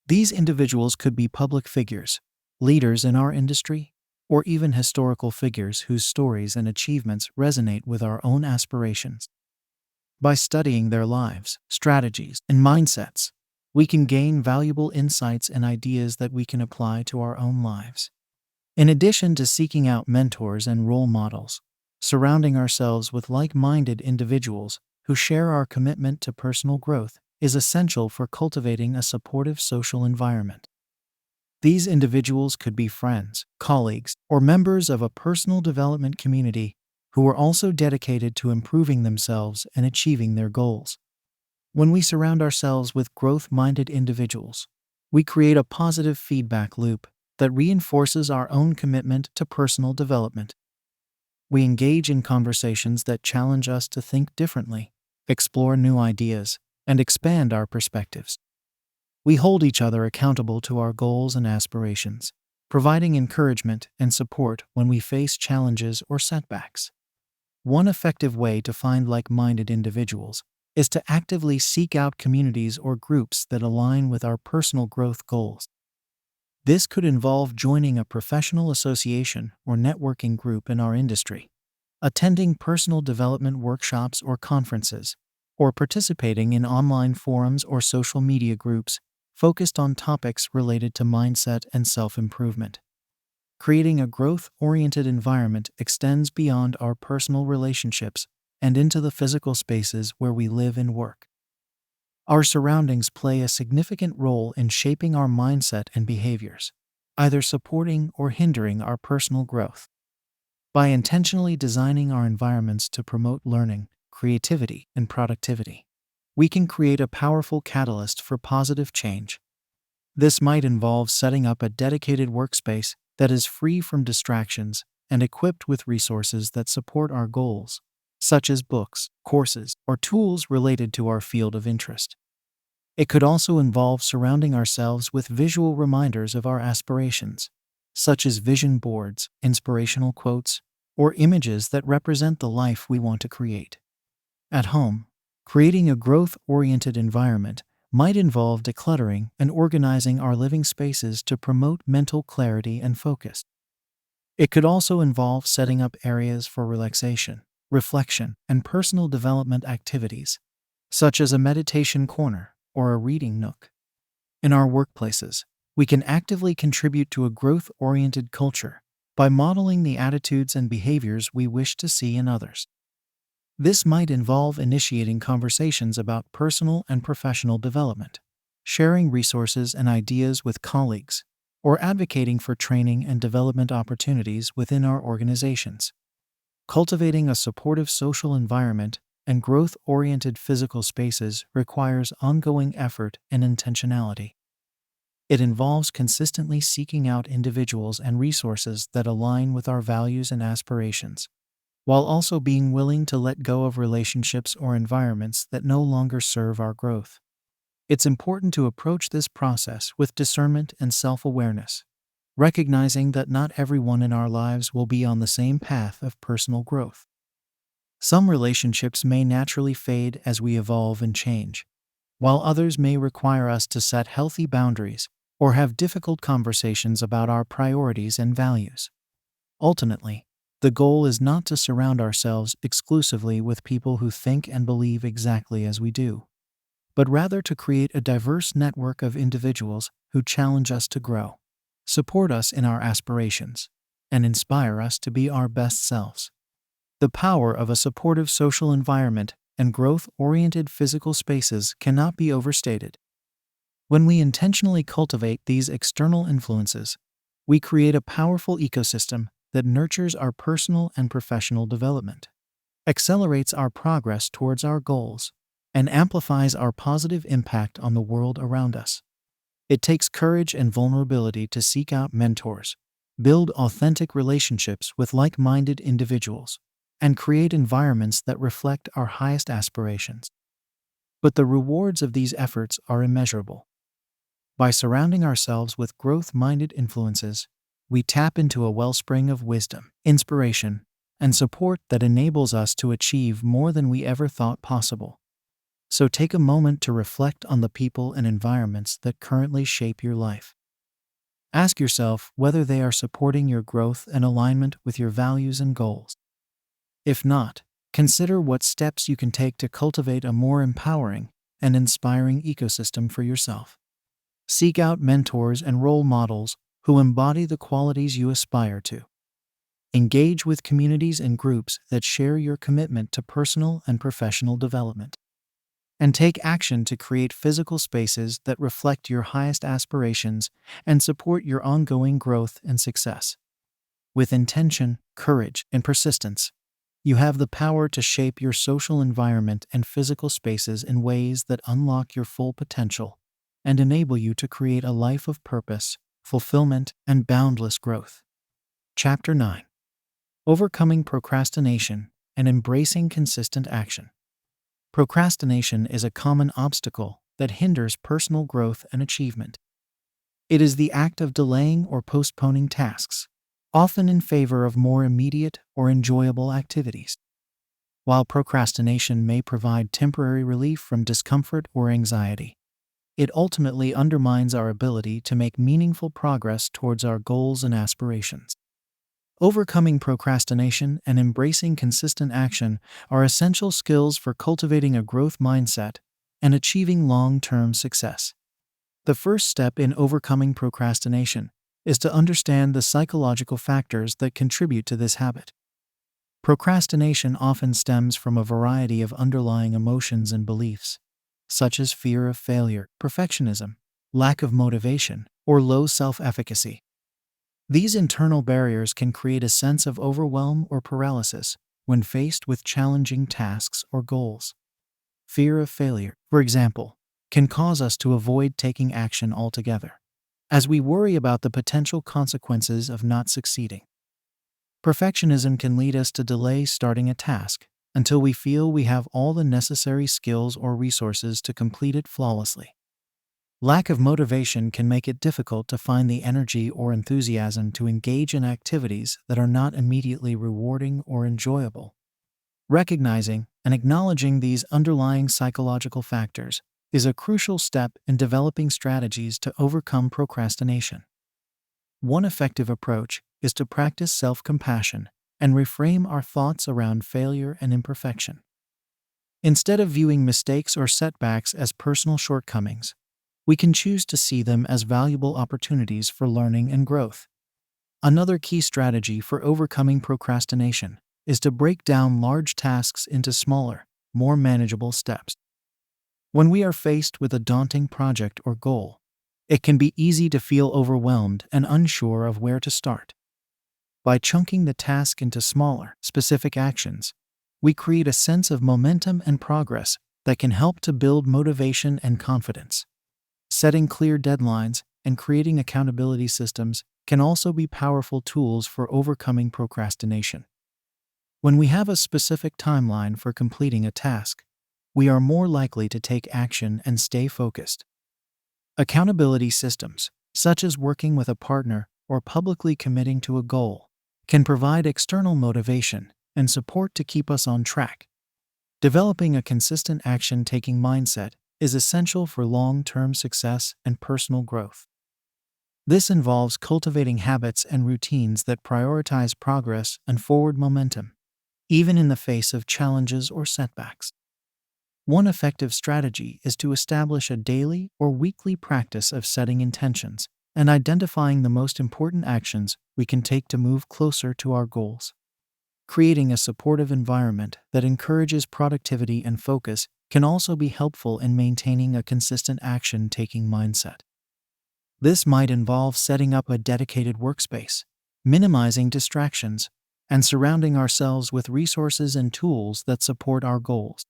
These individuals could be public figures, leaders in our industry, or even historical figures whose stories and achievements resonate with our own aspirations. By studying their lives, strategies, and mindsets, we can gain valuable insights and ideas that we can apply to our own lives. In addition to seeking out mentors and role models, surrounding ourselves with like-minded individuals who share our commitment to personal growth is essential for cultivating a supportive social environment. These individuals could be friends, colleagues, or members of a personal development community who are also dedicated to improving themselves and achieving their goals. When we surround ourselves with growth-minded individuals, we create a positive feedback loop that reinforces our own commitment to personal development. We engage in conversations that challenge us to think differently, explore new ideas, and expand our perspectives. We hold each other accountable to our goals and aspirations, providing encouragement and support when we face challenges or setbacks. One effective way to find like-minded individuals is to actively seek out communities or groups that align with our personal growth goals. This could involve joining a professional association or networking group in our industry, attending personal development workshops or conferences, or participating in online forums or social media groups focused on topics related to mindset and self-improvement. Creating a growth-oriented environment extends beyond our personal relationships and into the physical spaces where we live and work. Our surroundings play a significant role in shaping our mindset and behaviors, either supporting or hindering our personal growth. By intentionally designing our environments to promote learning, creativity, and productivity, we can create a powerful catalyst for positive change. This might involve setting up a dedicated workspace that is free from distractions and equipped with resources that support our goals, such as books, courses, or tools related to our field of interest. It could also involve surrounding ourselves with visual reminders of our aspirations, such as vision boards, inspirational quotes, or images that represent the life we want to create. At home, creating a growth-oriented environment might involve decluttering and organizing our living spaces to promote mental clarity and focus. It could also involve setting up areas for relaxation, reflection, and personal development activities, such as a meditation corner or a reading nook. In our workplaces, we can actively contribute to a growth-oriented culture by modeling the attitudes and behaviors we wish to see in others. This might involve initiating conversations about personal and professional development, sharing resources and ideas with colleagues, or advocating for training and development opportunities within our organizations. Cultivating a supportive social environment and growth-oriented physical spaces requires ongoing effort and intentionality. It involves consistently seeking out individuals and resources that align with our values and aspirations, while also being willing to let go of relationships or environments that no longer serve our growth. It's important to approach this process with discernment and self-awareness, recognizing that not everyone in our lives will be on the same path of personal growth. Some relationships may naturally fade as we evolve and change, while others may require us to set healthy boundaries or have difficult conversations about our priorities and values. Ultimately, the goal is not to surround ourselves exclusively with people who think and believe exactly as we do, but rather to create a diverse network of individuals who challenge us to grow, support us in our aspirations, and inspire us to be our best selves. The power of a supportive social environment and growth-oriented physical spaces cannot be overstated. When we intentionally cultivate these external influences, we create a powerful ecosystem that nurtures our personal and professional development, accelerates our progress towards our goals, and amplifies our positive impact on the world around us. It takes courage and vulnerability to seek out mentors, build authentic relationships with like-minded individuals, and create environments that reflect our highest aspirations. But the rewards of these efforts are immeasurable. By surrounding ourselves with growth-minded influences, we tap into a wellspring of wisdom, inspiration, and support that enables us to achieve more than we ever thought possible. So take a moment to reflect on the people and environments that currently shape your life. Ask yourself whether they are supporting your growth and alignment with your values and goals. If not, consider what steps you can take to cultivate a more empowering and inspiring ecosystem for yourself. Seek out mentors and role models who embody the qualities you aspire to. Engage with communities and groups that share your commitment to personal and professional development. And take action to create physical spaces that reflect your highest aspirations and support your ongoing growth and success. With intention, courage, and persistence, you have the power to shape your social environment and physical spaces in ways that unlock your full potential and enable you to create a life of purpose, fulfillment, and boundless growth. Chapter 9. Overcoming procrastination and embracing consistent action. Procrastination is a common obstacle that hinders personal growth and achievement. It is the act of delaying or postponing tasks, often in favor of more immediate or enjoyable activities. While procrastination may provide temporary relief from discomfort or anxiety, it ultimately undermines our ability to make meaningful progress towards our goals and aspirations. Overcoming procrastination and embracing consistent action are essential skills for cultivating a growth mindset and achieving long-term success. The first step in overcoming procrastination is to understand the psychological factors that contribute to this habit. Procrastination often stems from a variety of underlying emotions and beliefs, such as fear of failure, perfectionism, lack of motivation, or low self-efficacy. These internal barriers can create a sense of overwhelm or paralysis when faced with challenging tasks or goals. Fear of failure, for example, can cause us to avoid taking action altogether, as we worry about the potential consequences of not succeeding. Perfectionism can lead us to delay starting a task until we feel we have all the necessary skills or resources to complete it flawlessly. Lack of motivation can make it difficult to find the energy or enthusiasm to engage in activities that are not immediately rewarding or enjoyable. Recognizing and acknowledging these underlying psychological factors is a crucial step in developing strategies to overcome procrastination. One effective approach is to practice self-compassion and reframe our thoughts around failure and imperfection. Instead of viewing mistakes or setbacks as personal shortcomings, we can choose to see them as valuable opportunities for learning and growth. Another key strategy for overcoming procrastination is to break down large tasks into smaller, more manageable steps. When we are faced with a daunting project or goal, it can be easy to feel overwhelmed and unsure of where to start. By chunking the task into smaller, specific actions, we create a sense of momentum and progress that can help to build motivation and confidence. Setting clear deadlines and creating accountability systems can also be powerful tools for overcoming procrastination. When we have a specific timeline for completing a task, we are more likely to take action and stay focused. Accountability systems, such as working with a partner or publicly committing to a goal, can provide external motivation and support to keep us on track. Developing a consistent action-taking mindset is essential for long-term success and personal growth. This involves cultivating habits and routines that prioritize progress and forward momentum, even in the face of challenges or setbacks. One effective strategy is to establish a daily or weekly practice of setting intentions and identifying the most important actions we can take to move closer to our goals. Creating a supportive environment that encourages productivity and focus can also be helpful in maintaining a consistent action-taking mindset. This might involve setting up a dedicated workspace, minimizing distractions, and surrounding ourselves with resources and tools that support our goals.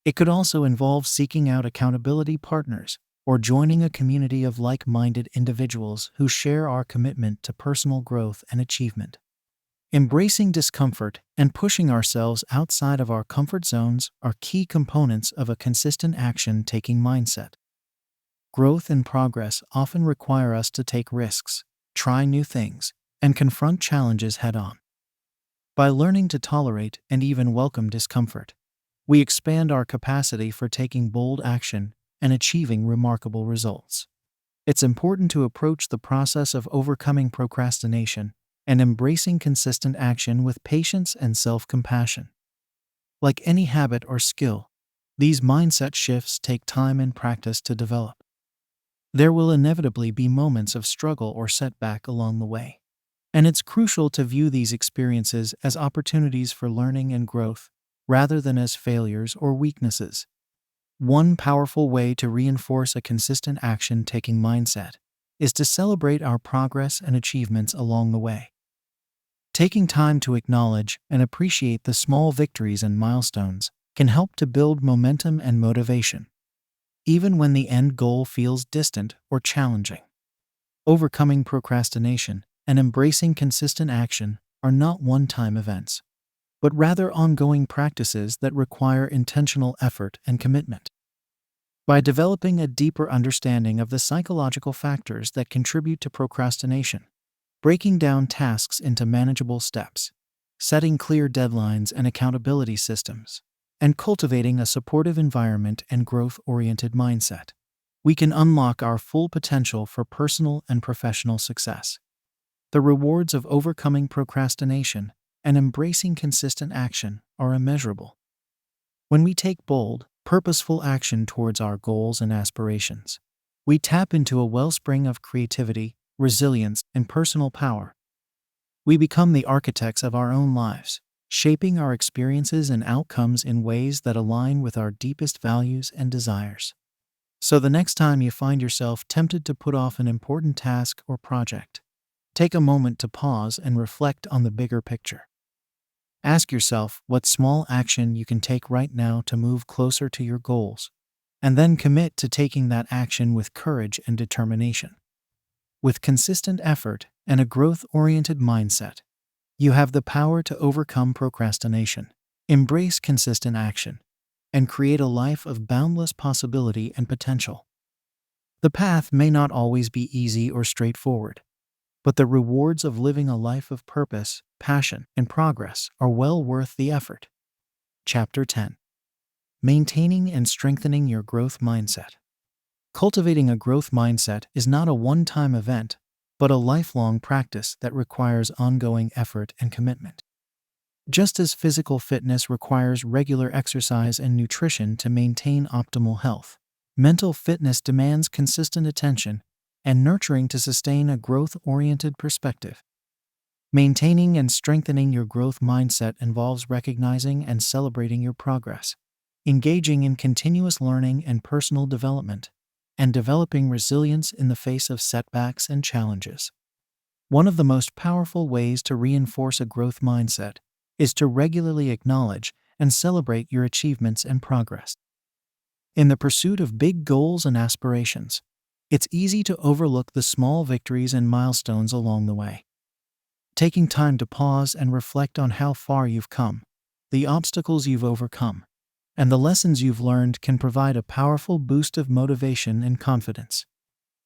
It could also involve seeking out accountability partners or joining a community of like-minded individuals who share our commitment to personal growth and achievement. Embracing discomfort and pushing ourselves outside of our comfort zones are key components of a consistent action-taking mindset. Growth and progress often require us to take risks, try new things, and confront challenges head-on. By learning to tolerate and even welcome discomfort, we expand our capacity for taking bold action and achieving remarkable results. It's important to approach the process of overcoming procrastination and embracing consistent action with patience and self-compassion. Like any habit or skill, these mindset shifts take time and practice to develop. There will inevitably be moments of struggle or setback along the way, and it's crucial to view these experiences as opportunities for learning and growth, rather than as failures or weaknesses. One powerful way to reinforce a consistent action-taking mindset is to celebrate our progress and achievements along the way. Taking time to acknowledge and appreciate the small victories and milestones can help to build momentum and motivation, even when the end goal feels distant or challenging. Overcoming procrastination and embracing consistent action are not one-time events, but rather ongoing practices that require intentional effort and commitment. By developing a deeper understanding of the psychological factors that contribute to procrastination, breaking down tasks into manageable steps, setting clear deadlines and accountability systems, and cultivating a supportive environment and growth-oriented mindset, we can unlock our full potential for personal and professional success. The rewards of overcoming procrastination and embracing consistent action are immeasurable. When we take bold, purposeful action towards our goals and aspirations, we tap into a wellspring of creativity, resilience, and personal power. We become the architects of our own lives, shaping our experiences and outcomes in ways that align with our deepest values and desires. So the next time you find yourself tempted to put off an important task or project, take a moment to pause and reflect on the bigger picture. Ask yourself what small action you can take right now to move closer to your goals, and then commit to taking that action with courage and determination. With consistent effort and a growth-oriented mindset, you have the power to overcome procrastination, embrace consistent action, and create a life of boundless possibility and potential. The path may not always be easy or straightforward, but the rewards of living a life of purpose, passion, and progress are well worth the effort. Chapter 10. Maintaining and strengthening your growth mindset. Cultivating a growth mindset is not a one-time event, but a lifelong practice that requires ongoing effort and commitment. Just as physical fitness requires regular exercise and nutrition to maintain optimal health, mental fitness demands consistent attention and nurturing to sustain a growth-oriented perspective. Maintaining and strengthening your growth mindset involves recognizing and celebrating your progress, engaging in continuous learning and personal development, and developing resilience in the face of setbacks and challenges. One of the most powerful ways to reinforce a growth mindset is to regularly acknowledge and celebrate your achievements and progress. In the pursuit of big goals and aspirations, it's easy to overlook the small victories and milestones along the way. Taking time to pause and reflect on how far you've come, the obstacles you've overcome, and the lessons you've learned can provide a powerful boost of motivation and confidence.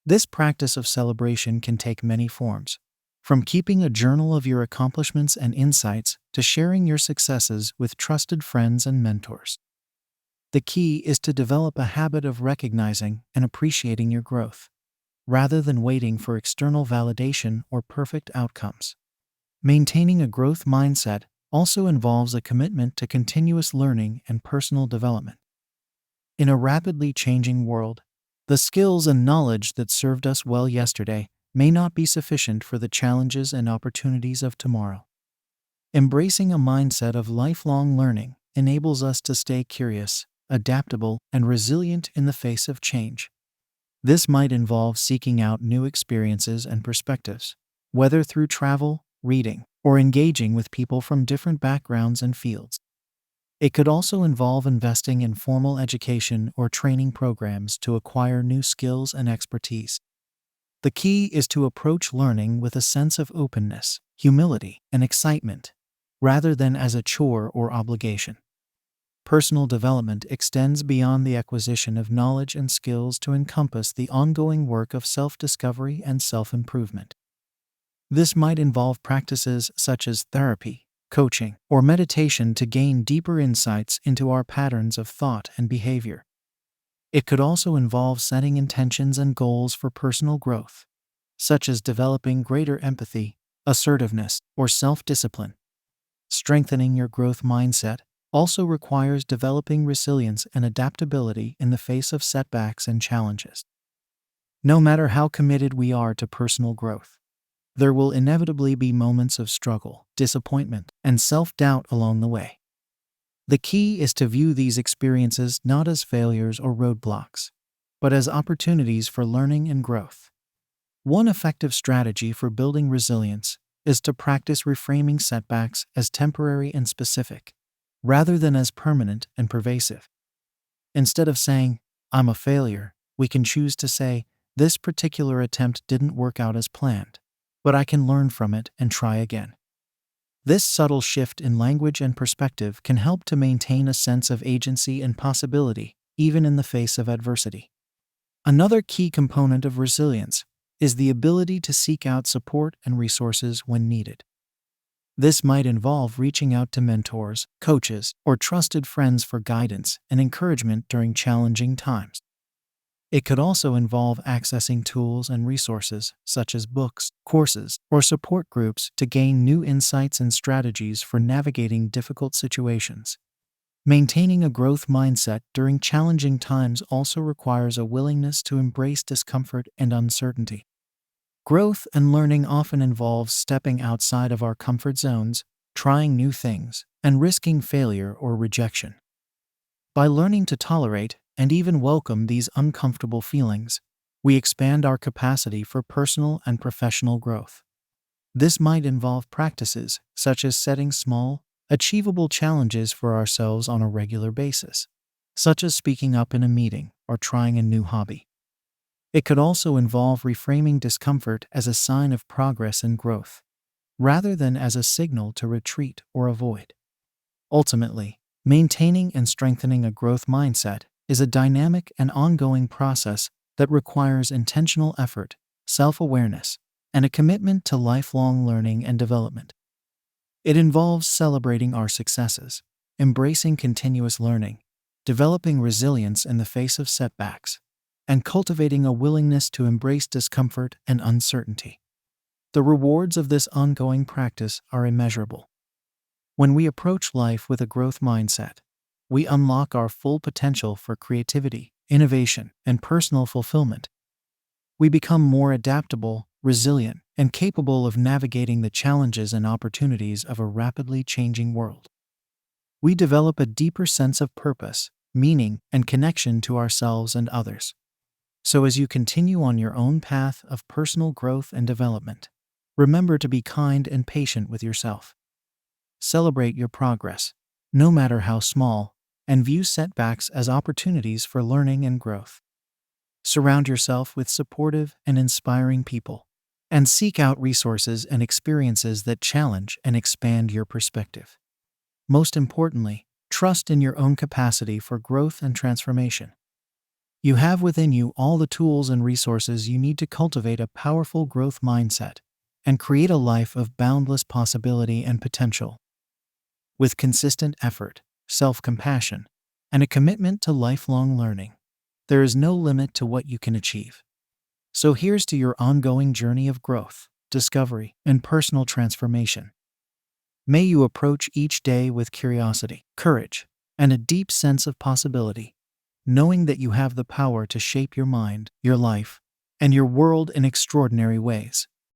This practice of celebration can take many forms, from keeping a journal of your accomplishments and insights to sharing your successes with trusted friends and mentors. The key is to develop a habit of recognizing and appreciating your growth, rather than waiting for external validation or perfect outcomes. Maintaining a growth mindset also involves a commitment to continuous learning and personal development. In a rapidly changing world, the skills and knowledge that served us well yesterday may not be sufficient for the challenges and opportunities of tomorrow. Embracing a mindset of lifelong learning enables us to stay curious, adaptable, and resilient in the face of change. This might involve seeking out new experiences and perspectives, whether through travel, reading, or engaging with people from different backgrounds and fields. It could also involve investing in formal education or training programs to acquire new skills and expertise. The key is to approach learning with a sense of openness, humility, and excitement, rather than as a chore or obligation. Personal development extends beyond the acquisition of knowledge and skills to encompass the ongoing work of self-discovery and self-improvement. This might involve practices such as therapy, coaching, or meditation to gain deeper insights into our patterns of thought and behavior. It could also involve setting intentions and goals for personal growth, such as developing greater empathy, assertiveness, or self-discipline. Strengthening your growth mindset also requires developing resilience and adaptability in the face of setbacks and challenges. No matter how committed we are to personal growth, there will inevitably be moments of struggle, disappointment, and self-doubt along the way. The key is to view these experiences not as failures or roadblocks, but as opportunities for learning and growth. One effective strategy for building resilience is to practice reframing setbacks as temporary and specific, rather than as permanent and pervasive. Instead of saying, "I'm a failure," we can choose to say, "This particular attempt didn't work out as planned, but I can learn from it and try again." This subtle shift in language and perspective can help to maintain a sense of agency and possibility, even in the face of adversity. Another key component of resilience is the ability to seek out support and resources when needed. This might involve reaching out to mentors, coaches, or trusted friends for guidance and encouragement during challenging times. It could also involve accessing tools and resources such as books, courses, or support groups to gain new insights and strategies for navigating difficult situations. Maintaining a growth mindset during challenging times also requires a willingness to embrace discomfort and uncertainty. Growth and learning often involves stepping outside of our comfort zones, trying new things, and risking failure or rejection. By learning to tolerate and even welcome these uncomfortable feelings, we expand our capacity for personal and professional growth. This might involve practices such as setting small, achievable challenges for ourselves on a regular basis, such as speaking up in a meeting or trying a new hobby. It could also involve reframing discomfort as a sign of progress and growth, rather than as a signal to retreat or avoid. Ultimately, maintaining and strengthening a growth mindset is a dynamic and ongoing process that requires intentional effort, self-awareness, and a commitment to lifelong learning and development. It involves celebrating our successes, embracing continuous learning, developing resilience in the face of setbacks, and cultivating a willingness to embrace discomfort and uncertainty. The rewards of this ongoing practice are immeasurable. When we approach life with a growth mindset, we unlock our full potential for creativity, innovation, and personal fulfillment. We become more adaptable, resilient, and capable of navigating the challenges and opportunities of a rapidly changing world. We develop a deeper sense of purpose, meaning, and connection to ourselves and others. So as you continue on your own path of personal growth and development, remember to be kind and patient with yourself. Celebrate your progress, no matter how small, and view setbacks as opportunities for learning and growth. Surround yourself with supportive and inspiring people, and seek out resources and experiences that challenge and expand your perspective. Most importantly, trust in your own capacity for growth and transformation. You have within you all the tools and resources you need to cultivate a powerful growth mindset and create a life of boundless possibility and potential. With consistent effort, self-compassion, and a commitment to lifelong learning, there is no limit to what you can achieve. So here's to your ongoing journey of growth, discovery, and personal transformation. May you approach each day with curiosity, courage, and a deep sense of possibility, knowing that you have the power to shape your mind, your life, and your world in extraordinary ways.